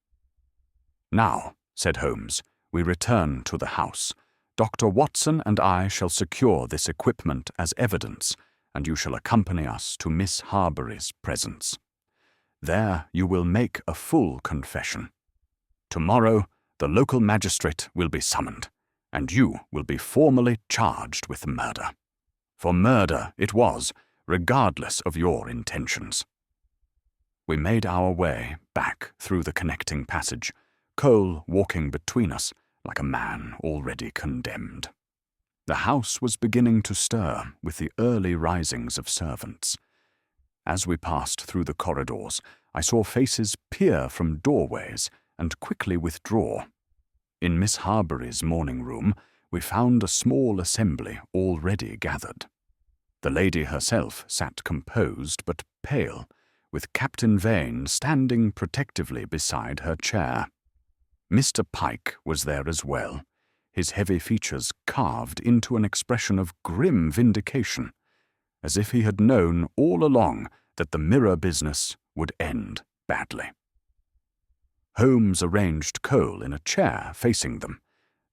Now, said Holmes, we return to the house. Dr. Watson and I shall secure this equipment as evidence, and you shall accompany us to Miss Harbury's presence. There you will make a full confession. Tomorrow the local magistrate will be summoned, and you will be formally charged with murder. For murder it was, regardless of your intentions. We made our way back through the connecting passage, Cole walking between us like a man already condemned. The house was beginning to stir with the early risings of servants. As we passed through the corridors, I saw faces peer from doorways and quickly withdraw. In Miss Harbury's morning room, we found a small assembly already gathered. The lady herself sat composed but pale, with Captain Vane standing protectively beside her chair. Mr. Pike was there as well, his heavy features carved into an expression of grim vindication, as if he had known all along that the mirror business would end badly. Holmes arranged Cole in a chair facing them,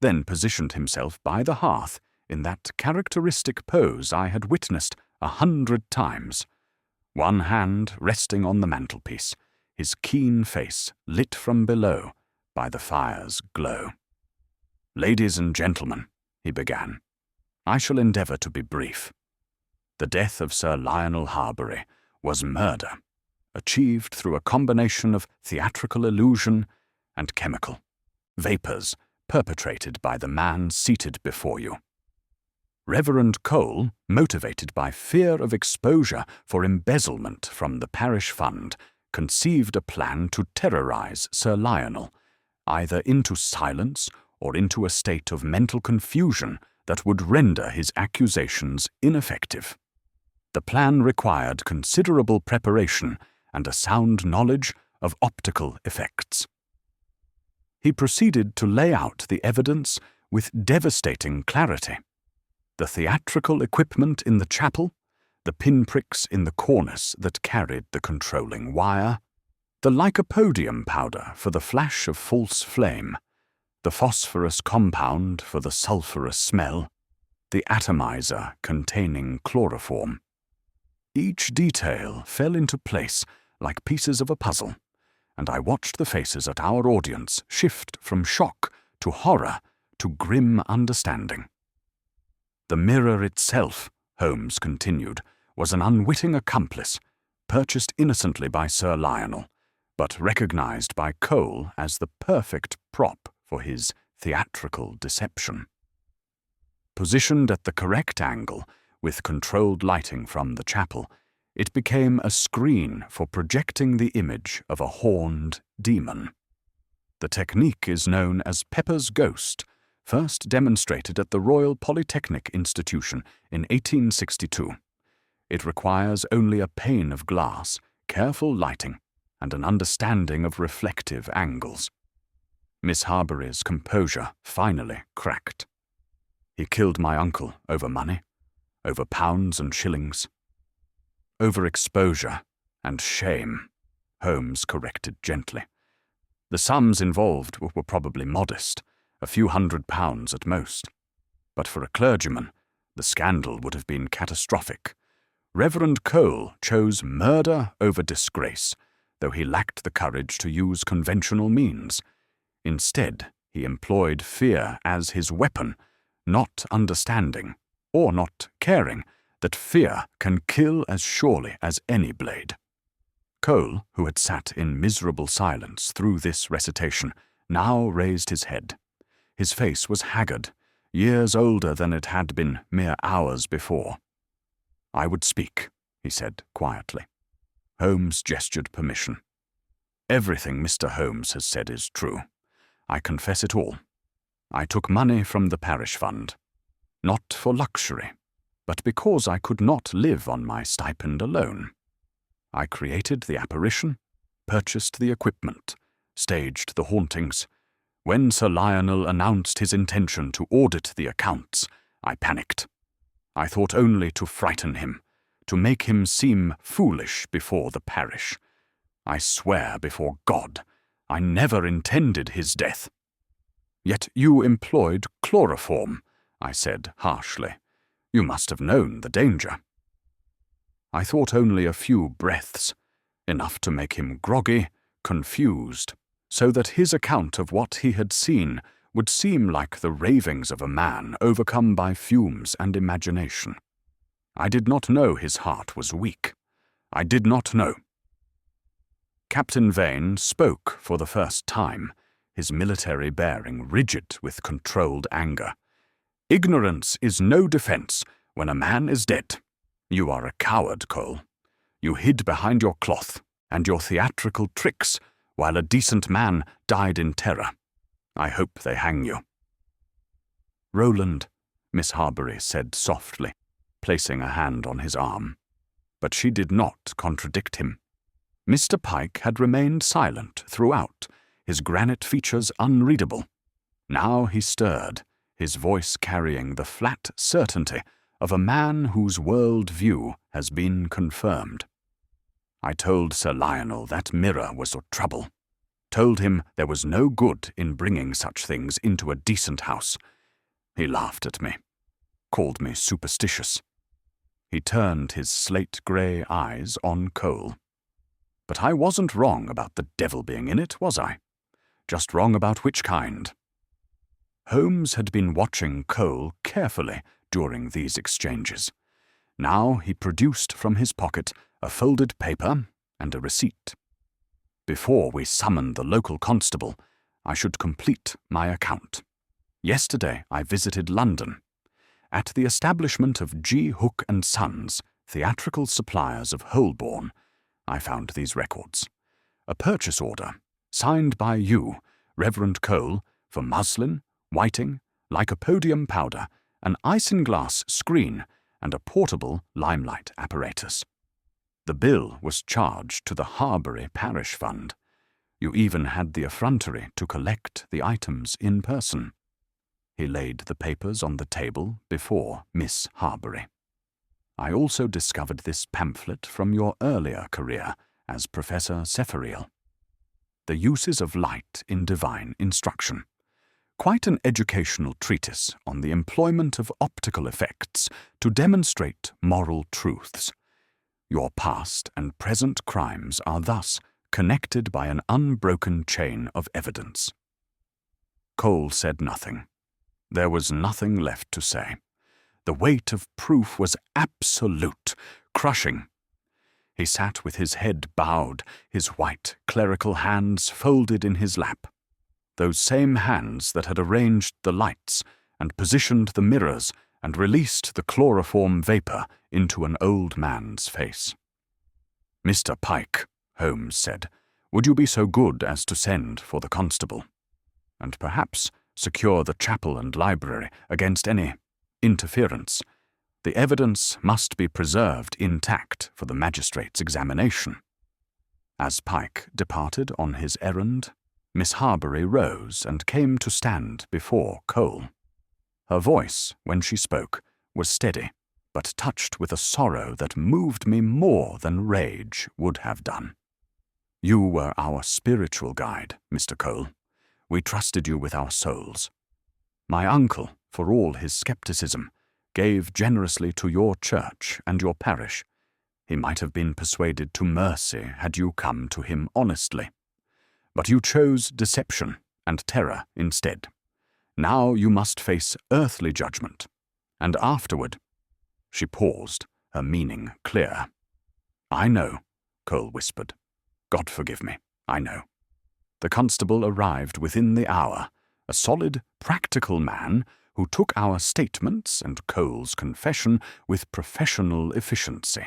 then positioned himself by the hearth in that characteristic pose I had witnessed 100 times, one hand resting on the mantelpiece, his keen face lit from below by the fire's glow. "Ladies and gentlemen," he began, "I shall endeavour to be brief. The death of Sir Lionel Harbury was murder, achieved through a combination of theatrical illusion and chemical vapours perpetrated by the man seated before you. Reverend Cole, motivated by fear of exposure for embezzlement from the parish fund, conceived a plan to terrorize Sir Lionel, either into silence or into a state of mental confusion that would render his accusations ineffective. The plan required considerable preparation and a sound knowledge of optical effects. He proceeded to lay out the evidence with devastating clarity. The theatrical equipment in the chapel, the pinpricks in the cornice that carried the controlling wire, the lycopodium powder for the flash of false flame, the phosphorus compound for the sulphurous smell, the atomizer containing chloroform. Each detail fell into place like pieces of a puzzle, and I watched the faces at our audience shift from shock to horror to grim understanding. The mirror itself, Holmes continued, was an unwitting accomplice, purchased innocently by Sir Lionel, but recognized by Cole as the perfect prop for his theatrical deception. Positioned at the correct angle, with controlled lighting from the chapel, it became a screen for projecting the image of a horned demon. The technique is known as Pepper's Ghost, first demonstrated at the Royal Polytechnic Institution in 1862. It requires only a pane of glass, careful lighting, and an understanding of reflective angles. Miss Harbury's composure finally cracked. "He killed my uncle over money, over pounds and shillings. Over exposure and shame," Holmes corrected gently. "The sums involved were probably modest, a few £100 at most. But for a clergyman, the scandal would have been catastrophic. Reverend Cole chose murder over disgrace, though he lacked the courage to use conventional means. Instead, he employed fear as his weapon, not understanding, or not caring, that fear can kill as surely as any blade. Cole, who had sat in miserable silence through this recitation, now raised his head. His face was haggard, years older than it had been mere hours before. "I would speak," he said quietly. Holmes gestured permission. "Everything Mr. Holmes has said is true. I confess it all. I took money from the parish fund, not for luxury, but because I could not live on my stipend alone. I created the apparition, purchased the equipment, staged the hauntings. When Sir Lionel announced his intention to audit the accounts, I panicked. I thought only to frighten him, to make him seem foolish before the parish. I swear before God, I never intended his death." "Yet you employed chloroform," I said harshly. "You must have known the danger." "I thought only a few breaths, enough to make him groggy, confused, so that his account of what he had seen would seem like the ravings of a man overcome by fumes and imagination. I did not know his heart was weak. I did not know." Captain Vane spoke for the first time, his military bearing rigid with controlled anger. "Ignorance is no defense when a man is dead. You are a coward, Cole. You hid behind your cloth and your theatrical tricks while a decent man died in terror. I hope they hang you." "Roland," Miss Harbury said softly, placing a hand on his arm. But she did not contradict him. Mr. Pike had remained silent throughout, his granite features unreadable. Now he stirred, his voice carrying the flat certainty of a man whose world view has been confirmed. "I told Sir Lionel that mirror was a trouble. Told him there was no good in bringing such things into a decent house. He laughed at me, called me superstitious." He turned his slate-grey eyes on Cole. "But I wasn't wrong about the devil being in it, was I? Just wrong about which kind?" Holmes had been watching Cole carefully during these exchanges. Now he produced from his pocket a folded paper and a receipt. "Before we summon the local constable, I should complete my account. Yesterday I visited London. At the establishment of G. Hook and Sons, theatrical suppliers of Holborn, I found these records. A purchase order, signed by you, Reverend Cole, for muslin, whiting, lycopodium powder, an isinglass screen, and a portable limelight apparatus. The bill was charged to the Harbury Parish Fund. You even had the effrontery to collect the items in person." He laid the papers on the table before Miss Harbury. "I also discovered this pamphlet from your earlier career as Professor Cephariel. The Uses of Light in Divine Instruction. Quite an educational treatise on the employment of optical effects to demonstrate moral truths. Your past and present crimes are thus connected by an unbroken chain of evidence." Cole said nothing. There was nothing left to say. The weight of proof was absolute, crushing. He sat with his head bowed, his white clerical hands folded in his lap. Those same hands that had arranged the lights and positioned the mirrors and released the chloroform vapor into an old man's face. "Mr. Pike," Holmes said, "would you be so good as to send for the constable? And perhaps secure the chapel and library against any interference. The evidence must be preserved intact for the magistrate's examination." As Pike departed on his errand, Miss Harbury rose and came to stand before Cole. Her voice, when she spoke, was steady, but touched with a sorrow that moved me more than rage would have done. "You were our spiritual guide, Mr. Cole. We trusted you with our souls. My uncle, for all his skepticism, gave generously to your church and your parish, He might have been persuaded to mercy had you come to him honestly. But you chose deception and terror instead. Now you must face earthly judgment. And afterward—" She paused, her meaning clear. "I know," Cole whispered. "God forgive me, I know." The constable arrived within the hour, a solid, practical man who took our statements and Cole's confession with professional efficiency.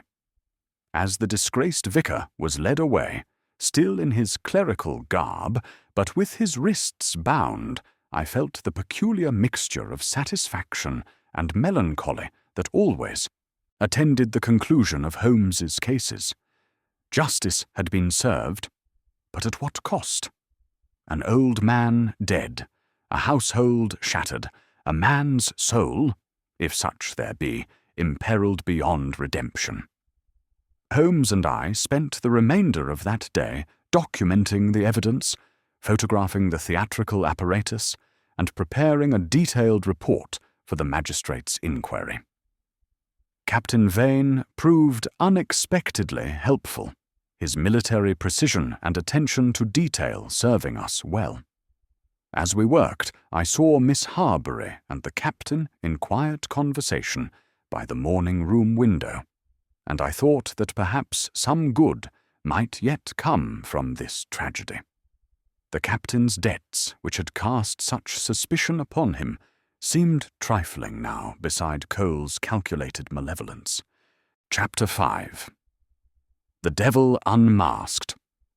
As the disgraced vicar was led away, still in his clerical garb, but with his wrists bound, I felt the peculiar mixture of satisfaction and melancholy that always attended the conclusion of Holmes's cases. Justice had been served, but at what cost? An old man dead, a household shattered, a man's soul, if such there be, imperilled beyond redemption. Holmes and I spent the remainder of that day documenting the evidence, photographing the theatrical apparatus, and preparing a detailed report for the magistrate's inquiry. Captain Vane proved unexpectedly helpful, his military precision and attention to detail serving us well. As we worked, I saw Miss Harbury and the captain in quiet conversation by the morning-room window, and I thought that perhaps some good might yet come from this tragedy. The captain's debts, which had cast such suspicion upon him, seemed trifling now beside Cole's calculated malevolence. Chapter 5. The Devil Unmasked.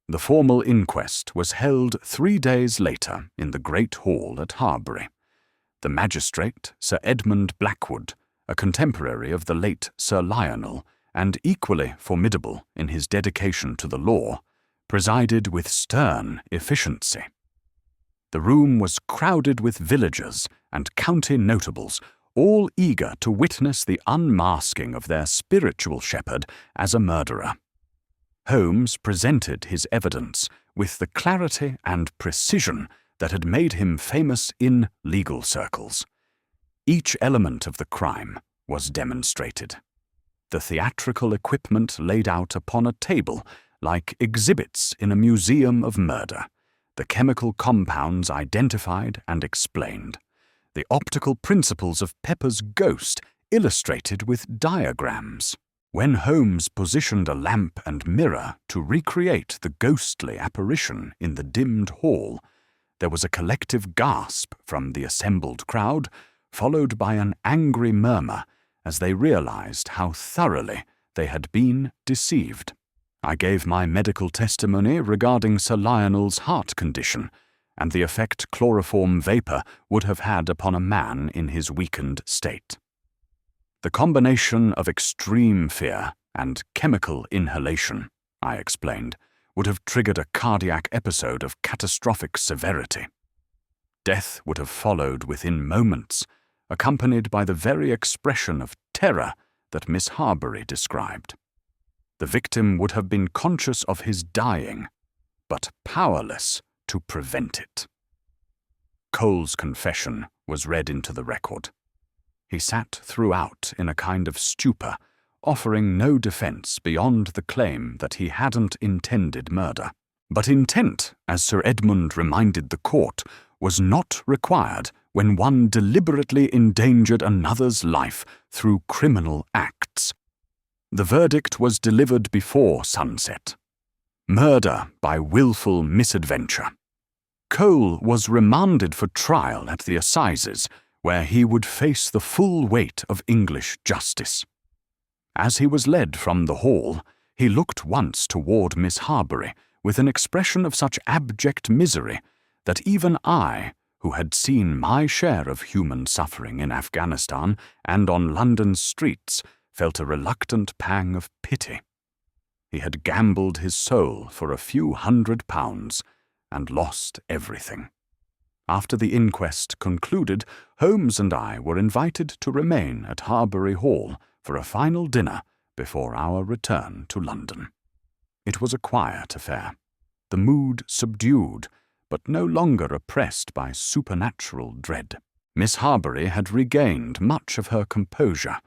The formal inquest was held 3 days later in the Great Hall at Harbury. The magistrate, Sir Edmund Blackwood, a contemporary of the late Sir Lionel, and equally formidable in his dedication to the law, presided with stern efficiency. The room was crowded with villagers and county notables, all eager to witness the unmasking of their spiritual shepherd as a murderer. Holmes presented his evidence with the clarity and precision that had made him famous in legal circles. Each element of the crime was demonstrated. The theatrical equipment laid out upon a table, like exhibits in a museum of murder, the chemical compounds identified and explained, the optical principles of Pepper's ghost illustrated with diagrams. When Holmes positioned a lamp and mirror to recreate the ghostly apparition in the dimmed hall, there was a collective gasp from the assembled crowd, followed by an angry murmur as they realized how thoroughly they had been deceived. I gave my medical testimony regarding Sir Lionel's heart condition and the effect chloroform vapor would have had upon a man in his weakened state. The combination of extreme fear and chemical inhalation, I explained, would have triggered a cardiac episode of catastrophic severity. Death would have followed within moments, accompanied by the very expression of terror that Miss Harbury described. The victim would have been conscious of his dying, but powerless to prevent it. Cole's confession was read into the record. He sat throughout in a kind of stupor, offering no defense beyond the claim that he hadn't intended murder. But intent, as Sir Edmund reminded the court, was not required when one deliberately endangered another's life through criminal acts. The verdict was delivered before sunset. Murder by willful misadventure. Cole was remanded for trial at the assizes, where he would face the full weight of English justice. As he was led from the hall, he looked once toward Miss Harbury with an expression of such abject misery that even I, who had seen my share of human suffering in Afghanistan and on London's streets, felt a reluctant pang of pity. He had gambled his soul for a few £100 and lost everything. After the inquest concluded, Holmes and I were invited to remain at Harbury Hall for a final dinner before our return to London. It was a quiet affair, the mood subdued, but no longer oppressed by supernatural dread. Miss Harbury had regained much of her composure,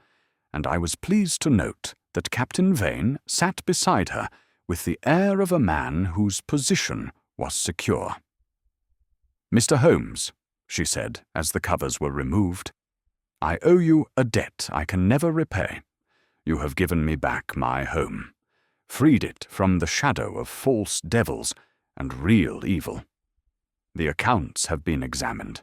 and I was pleased to note that Captain Vane sat beside her with the air of a man whose position was secure. "Mr. Holmes," she said as the covers were removed, "I owe you a debt I can never repay. You have given me back my home, freed it from the shadow of false devils and real evil. The accounts have been examined.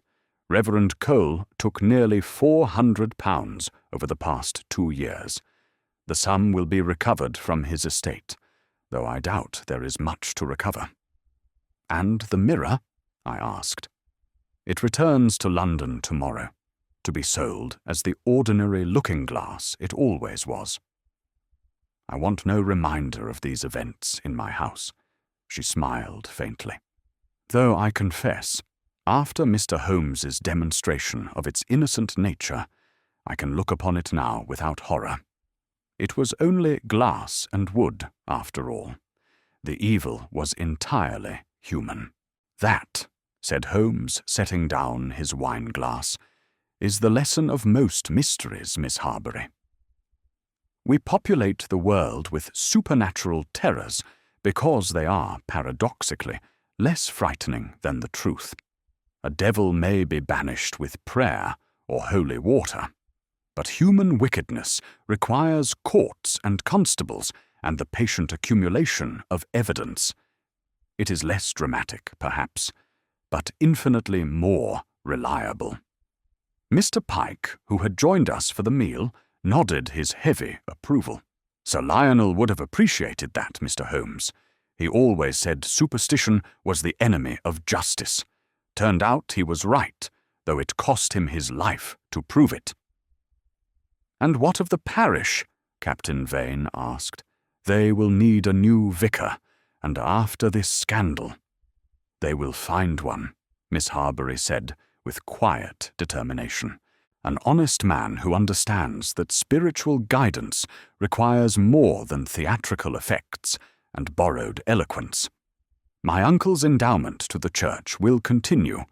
Reverend Cole took nearly £400 over the past 2 years. The sum will be recovered from his estate, though I doubt there is much to recover." "And the mirror?" I asked. "It returns to London tomorrow, to be sold as the ordinary looking-glass it always was. I want no reminder of these events in my house." She smiled faintly. "Though I confess, after Mr. Holmes's demonstration of its innocent nature, I can look upon it now without horror. It was only glass and wood, after all. The evil was entirely human." "That," said Holmes, setting down his wine-glass, "is the lesson of most mysteries, Miss Harbury. We populate the world with supernatural terrors because they are, paradoxically, less frightening than the truth. A devil may be banished with prayer or holy water, but human wickedness requires courts and constables and the patient accumulation of evidence. It is less dramatic, perhaps, but infinitely more reliable." Mr. Pike, who had joined us for the meal, nodded his heavy approval. "Sir Lionel would have appreciated that, Mr. Holmes. He always said superstition was the enemy of justice. Turned out he was right, though it cost him his life to prove it." "And what of the parish?" Captain Vane asked. "They will need a new vicar, and after this scandal—" "They will find one," Miss Harbury said with quiet determination. "An honest man who understands that spiritual guidance requires more than theatrical effects and borrowed eloquence. My uncle's endowment to the church will continue,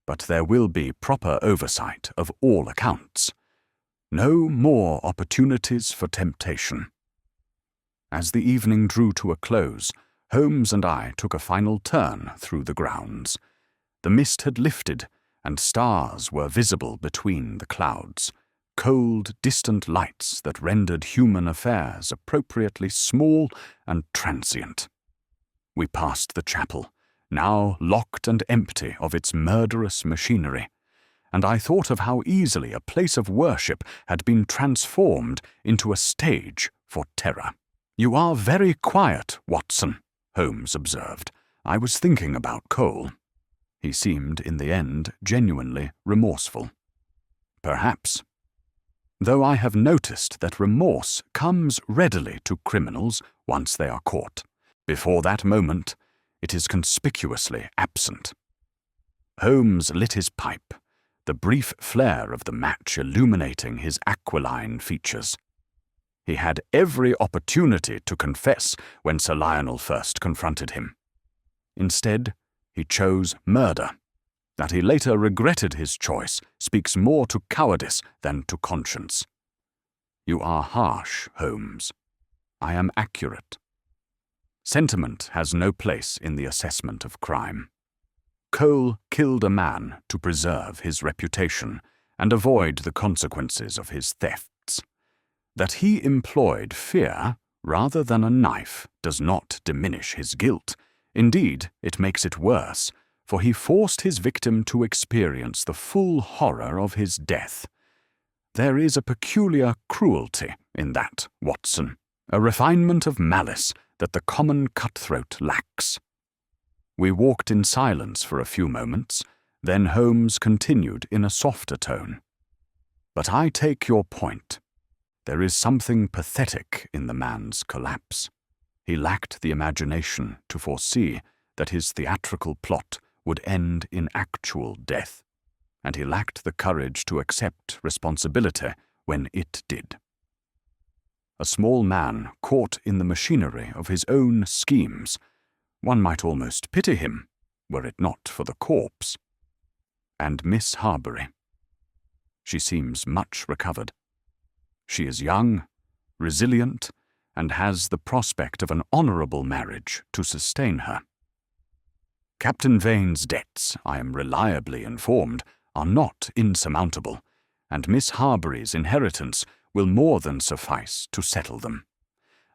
but there will be proper oversight of all accounts. No more opportunities for temptation." As the evening drew to a close, Holmes and I took a final turn through the grounds. The mist had lifted, and stars were visible between the clouds, cold, distant lights that rendered human affairs appropriately small and transient. We passed the chapel, now locked and empty of its murderous machinery, and I thought of how easily a place of worship had been transformed into a stage for terror. "You are very quiet, Watson," Holmes observed. "I was thinking about Cole." He seemed, in the end, genuinely remorseful. "Perhaps. Though I have noticed that remorse comes readily to criminals once they are caught. Before that moment, it is conspicuously absent." Holmes lit his pipe, the brief flare of the match illuminating his aquiline features. He had every opportunity to confess when Sir Lionel first confronted him. Instead, he chose murder. That he later regretted his choice speaks more to cowardice than to conscience. "You are harsh, Holmes. I am accurate. Sentiment has no place in the assessment of crime. Cole killed a man to preserve his reputation and avoid the consequences of his thefts. That he employed fear rather than a knife does not diminish his guilt. Indeed, it makes it worse, for he forced his victim to experience the full horror of his death. There is a peculiar cruelty in that, Watson, a refinement of malice that the common cutthroat lacks." We walked in silence for a few moments, then Holmes continued in a softer tone. "But I take your point. There is something pathetic in the man's collapse. He lacked the imagination to foresee that his theatrical plot would end in actual death, and he lacked the courage to accept responsibility when it did. A small man caught in the machinery of his own schemes. One might almost pity him, were it not for the corpse. And Miss Harbury. She seems much recovered. She is young, resilient, and has the prospect of an honourable marriage to sustain her. Captain Vane's debts, I am reliably informed, are not insurmountable, and Miss Harbury's inheritance will more than suffice to settle them.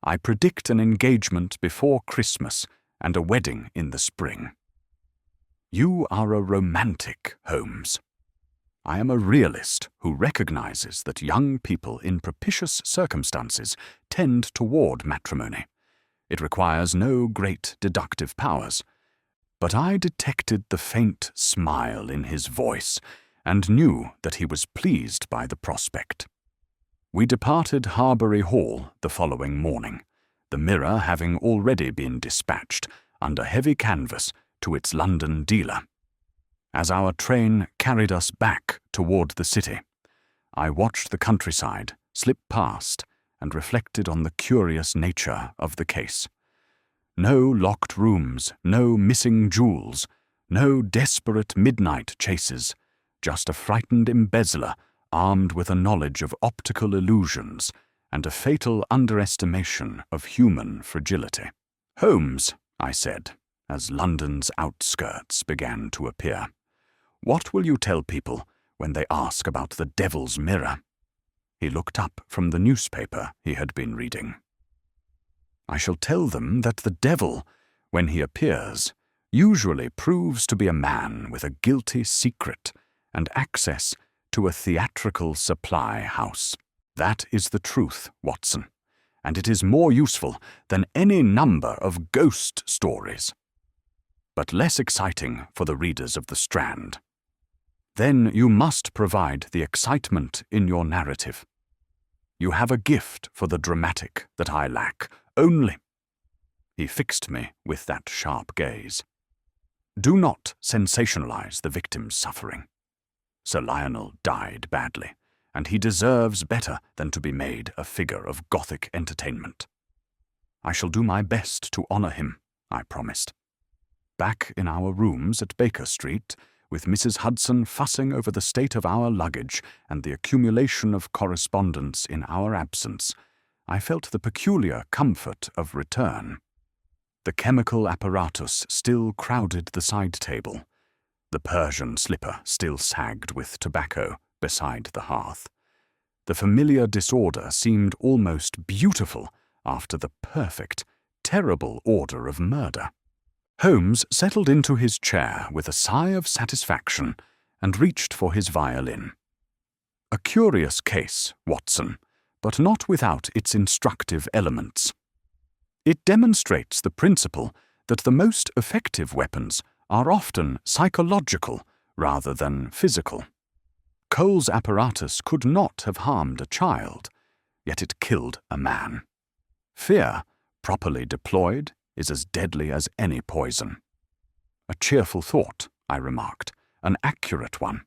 I predict an engagement before Christmas and a wedding in the spring. You are a romantic, Holmes. I am a realist who recognizes that young people in propitious circumstances tend toward matrimony. It requires no great deductive powers. But I detected the faint smile in his voice and knew that he was pleased by the prospect. We departed Harbury Hall the following morning, the Mirror having already been dispatched under heavy canvas to its London dealer. As our train carried us back toward the city, I watched the countryside slip past and reflected on the curious nature of the case. No locked rooms, no missing jewels, no desperate midnight chases, just a frightened embezzler armed with a knowledge of optical illusions and a fatal underestimation of human fragility. "Holmes," I said, as London's outskirts began to appear, "what will you tell people when they ask about the Devil's Mirror?" He looked up from the newspaper he had been reading. "I shall tell them that the devil, when he appears, usually proves to be a man with a guilty secret and access to a theatrical supply house. That is the truth, Watson, and it is more useful than any number of ghost stories, but less exciting for the readers of the Strand. Then you must provide the excitement in your narrative. You have a gift for the dramatic that I lack. Only," he fixed me with that sharp gaze, "do not sensationalize the victim's suffering. Sir Lionel died badly, and he deserves better than to be made a figure of Gothic entertainment. I shall do my best to honour him," I promised. Back in our rooms at Baker Street, with Mrs. Hudson fussing over the state of our luggage and the accumulation of correspondence in our absence, I felt the peculiar comfort of return. The chemical apparatus still crowded the side table. The Persian slipper still sagged with tobacco beside the hearth. The familiar disorder seemed almost beautiful after the perfect, terrible order of murder. Holmes settled into his chair with a sigh of satisfaction and reached for his violin. "A curious case, Watson, but not without its instructive elements. It demonstrates the principle that the most effective weapons are often psychological rather than physical. Cole's apparatus could not have harmed a child, yet it killed a man. Fear, properly deployed, is as deadly as any poison." "A cheerful thought," I remarked, "an accurate one.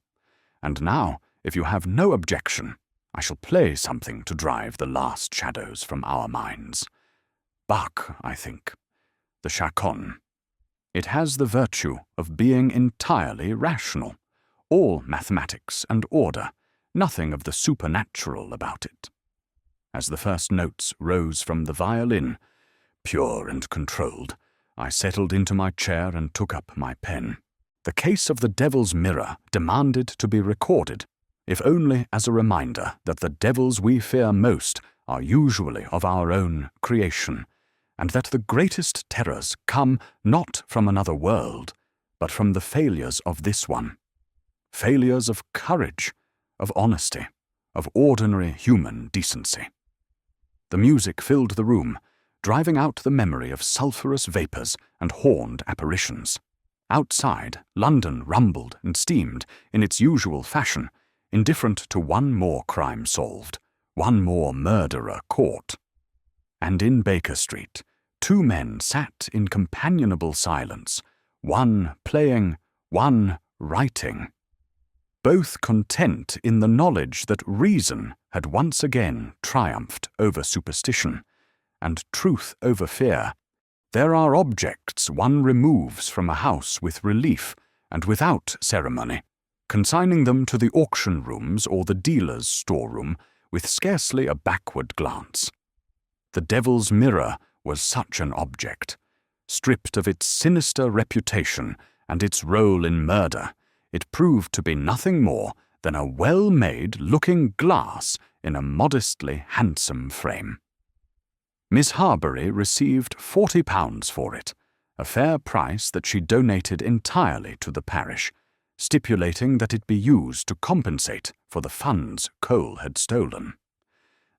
And now, if you have no objection, I shall play something to drive the last shadows from our minds. Bach, I think. The chaconne. It has the virtue of being entirely rational. All mathematics and order, nothing of the supernatural about it." As the first notes rose from the violin, pure and controlled, I settled into my chair and took up my pen. The case of the Devil's Mirror demanded to be recorded, if only as a reminder that the devils we fear most are usually of our own creation, and that the greatest terrors come not from another world, but from the failures of this one. Failures of courage, of honesty, of ordinary human decency. The music filled the room, driving out the memory of sulphurous vapours and horned apparitions. Outside, London rumbled and steamed in its usual fashion, indifferent to one more crime solved, one more murderer caught. And in Baker Street, two men sat in companionable silence, one playing, one writing, both content in the knowledge that reason had once again triumphed over superstition, and truth over fear. There are objects one removes from a house with relief and without ceremony, consigning them to the auction rooms or the dealer's storeroom with scarcely a backward glance. The devil's mirror was such an object. Stripped of its sinister reputation and its role in murder, it proved to be nothing more than a well-made looking glass in a modestly handsome frame. Miss Harbury received £40 for it, a fair price that she donated entirely to the parish, stipulating that it be used to compensate for the funds Cole had stolen.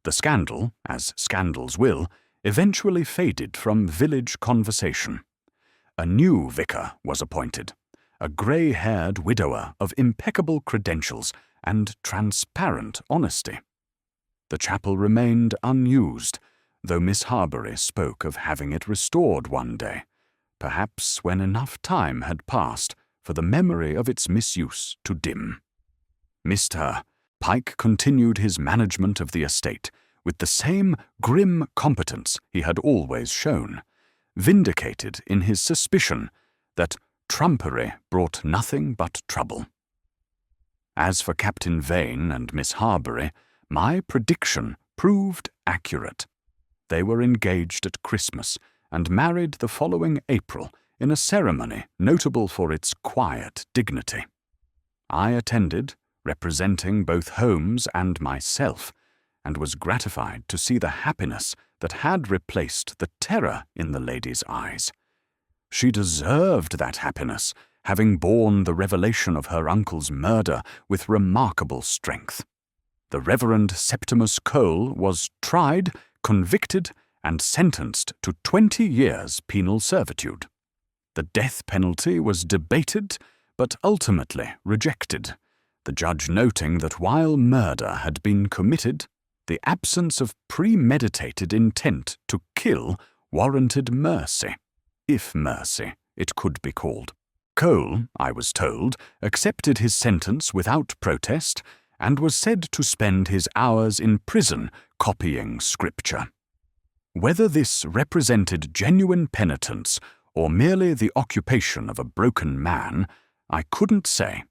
The scandal, as scandals will, eventually faded from village conversation. A new vicar was appointed, a grey-haired widower of impeccable credentials and transparent honesty. The chapel remained unused, though Miss Harbury spoke of having it restored one day, perhaps when enough time had passed for the memory of its misuse to dim. Mr. Pike continued his management of the estate with the same grim competence he had always shown, vindicated in his suspicion that trumpery brought nothing but trouble. As for Captain Vane and Miss Harbury, my prediction proved accurate. They were engaged at Christmas and married the following April in a ceremony notable for its quiet dignity. I attended, representing both Holmes and myself, and was gratified to see the happiness that had replaced the terror in the lady's eyes. She deserved that happiness, having borne the revelation of her uncle's murder with remarkable strength. The Reverend Septimus Cole was tried, convicted, and sentenced to 20 years' penal servitude. The death penalty was debated, but ultimately rejected, the judge noting that while murder had been committed, the absence of premeditated intent to kill warranted mercy, if mercy it could be called. Cole, I was told, accepted his sentence without protest and was said to spend his hours in prison copying scripture. Whether this represented genuine penitence or merely the occupation of a broken man, I couldn't say.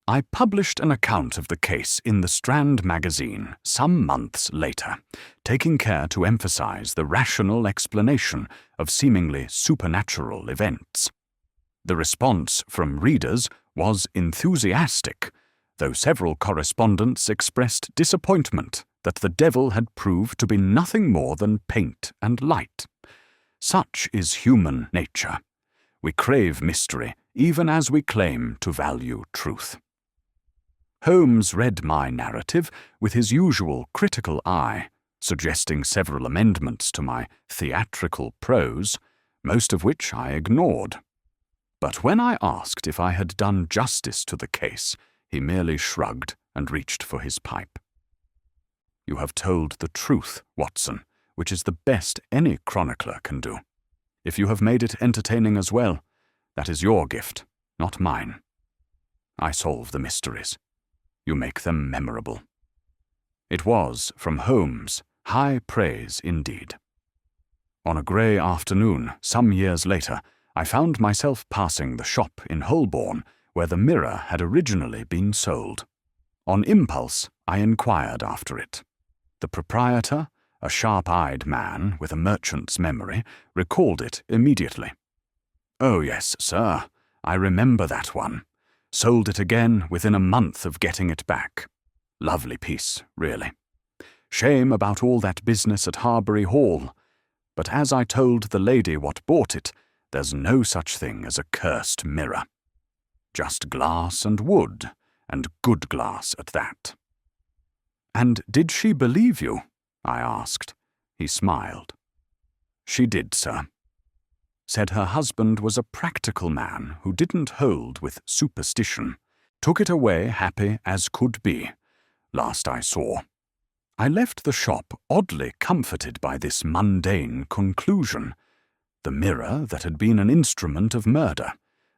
I published an account of the case in the Strand magazine some months later, taking care to emphasize the rational explanation of seemingly supernatural events. The response from readers was enthusiastic, though several correspondents expressed disappointment that the devil had proved to be nothing more than paint and light. Such is human nature. We crave mystery even as we claim to value truth. Holmes read my narrative with his usual critical eye, suggesting several amendments to my theatrical prose, most of which I ignored. But when I asked if I had done justice to the case, he merely shrugged and reached for his pipe. "You have told the truth, Watson, which is the best any chronicler can do. If you have made it entertaining as well, that is your gift, not mine. I solve the mysteries. You make them memorable." It was, from Holmes, high praise indeed. On a grey afternoon, some years later, I found myself passing the shop in Holborn where the mirror had originally been sold. On impulse, I inquired after it. The proprietor, a sharp-eyed man with a merchant's memory, recalled it immediately. "Oh yes, sir, I remember that one. Sold it again within a month of getting it back. Lovely piece, really. Shame about all that business at Harbury Hall, but as I told the lady what bought it, there's no such thing as a cursed mirror. Just glass and wood, and good glass at that." "And did she believe you?" I asked. He smiled. "She did, sir. Said her husband was a practical man who didn't hold with superstition. Took it away happy as could be, last I saw." I left the shop oddly comforted by this mundane conclusion. The mirror that had been an instrument of murder,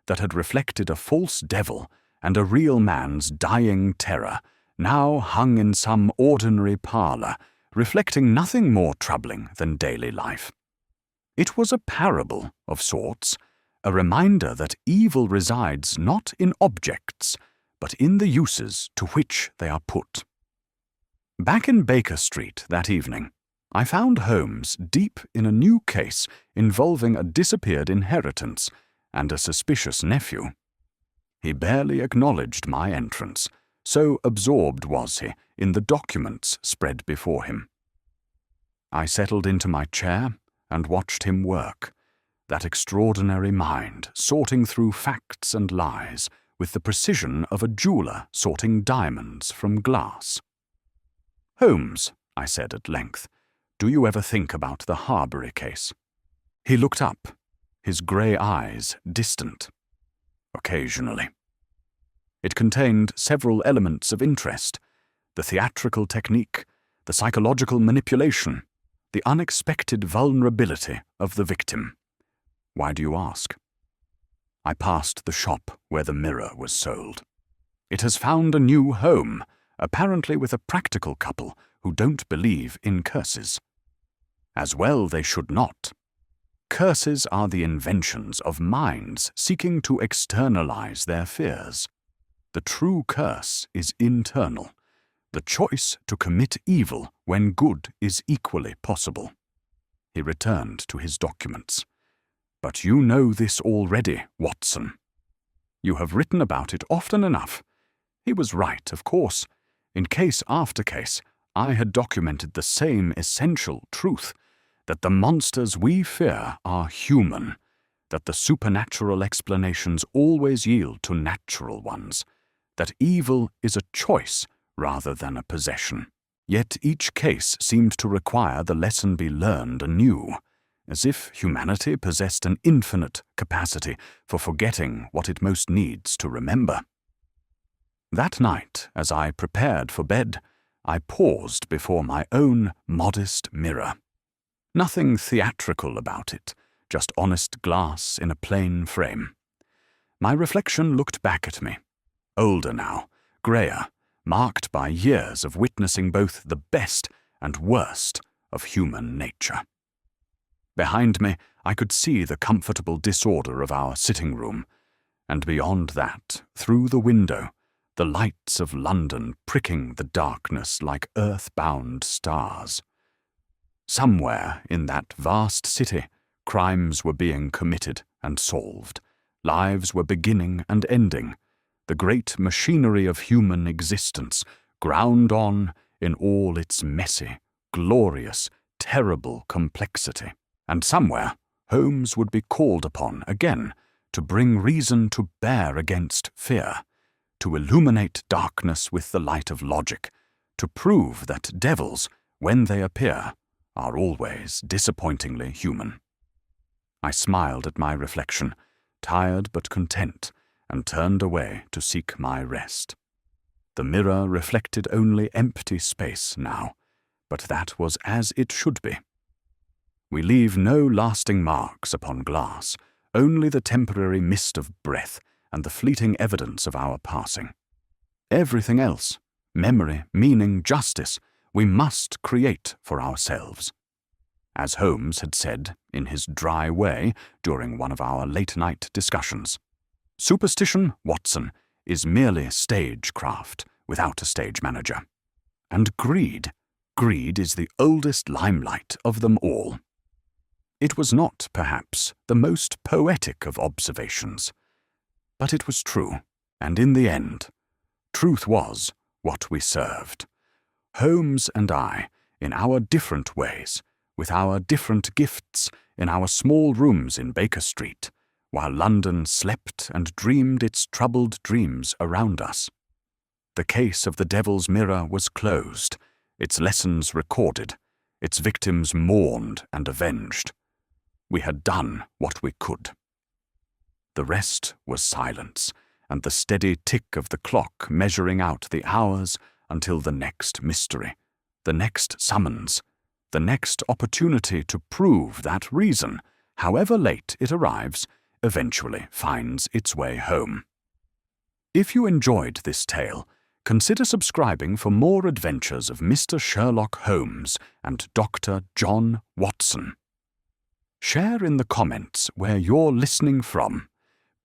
that had reflected a false devil and a real man's dying terror, now hung in some ordinary parlour, reflecting nothing more troubling than daily life. It was a parable of sorts, a reminder that evil resides not in objects, but in the uses to which they are put. Back in Baker Street that evening, I found Holmes deep in a new case involving a disappeared inheritance and a suspicious nephew. He barely acknowledged my entrance, so absorbed was he in the documents spread before him. I settled into my chair and watched him work, that extraordinary mind sorting through facts and lies with the precision of a jeweler sorting diamonds from glass. "Holmes," I said at length, "do you ever think about the Harbury case?" He looked up, his grey eyes distant. "Occasionally." It contained several elements of interest: the theatrical technique, the psychological manipulation, the unexpected vulnerability of the victim. Why do you ask? I passed the shop where the mirror was sold. It has found a new home, apparently with a practical couple who don't believe in curses. As well they should not. Curses are the inventions of minds seeking to externalize their fears. The true curse is internal, the choice to commit evil when good is equally possible. He returned to his documents. "But you know this already, Watson. You have written about it often enough." He was right, of course. In case after case, I had documented the same essential truth, that the monsters we fear are human, that the supernatural explanations always yield to natural ones, that evil is a choice rather than a possession. Yet each case seemed to require the lesson be learned anew, as if humanity possessed an infinite capacity for forgetting what it most needs to remember. That night, as I prepared for bed, I paused before my own modest mirror. Nothing theatrical about it, just honest glass in a plain frame. My reflection looked back at me, older now, greyer, marked by years of witnessing both the best and worst of human nature. Behind me, I could see the comfortable disorder of our sitting room, and beyond that, through the window, the lights of London pricking the darkness like earth-bound stars. Somewhere in that vast city, crimes were being committed and solved, lives were beginning and ending, the great machinery of human existence ground on in all its messy, glorious, terrible complexity. And somewhere, Holmes would be called upon again to bring reason to bear against fear, to illuminate darkness with the light of logic, to prove that devils, when they appear, are always disappointingly human. I smiled at my reflection, tired but content, and turned away to seek my rest. The mirror reflected only empty space now, but that was as it should be. We leave no lasting marks upon glass, only the temporary mist of breath and the fleeting evidence of our passing. Everything else, memory, meaning, justice, we must create for ourselves. As Holmes had said in his dry way during one of our late-night discussions, "Superstition, Watson, is merely stagecraft without a stage manager. And greed is the oldest limelight of them all." It was not, perhaps, the most poetic of observations, but it was true, and in the end, truth was what we served. Holmes and I, in our different ways, with our different gifts, in our small rooms in Baker Street, while London slept and dreamed its troubled dreams around us. The case of the Devil's Mirror was closed, its lessons recorded, its victims mourned and avenged. We had done what we could. The rest was silence, and the steady tick of the clock measuring out the hours until the next mystery, the next summons, the next opportunity to prove that reason, however late it arrives, eventually finds its way home. If you enjoyed this tale, consider subscribing for more adventures of Mr. Sherlock Holmes and Dr. John Watson. Share in the comments where you're listening from.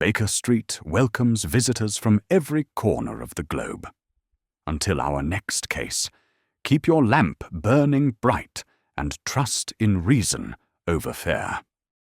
Baker Street welcomes visitors from every corner of the globe. Until our next case, keep your lamp burning bright and trust in reason over fear.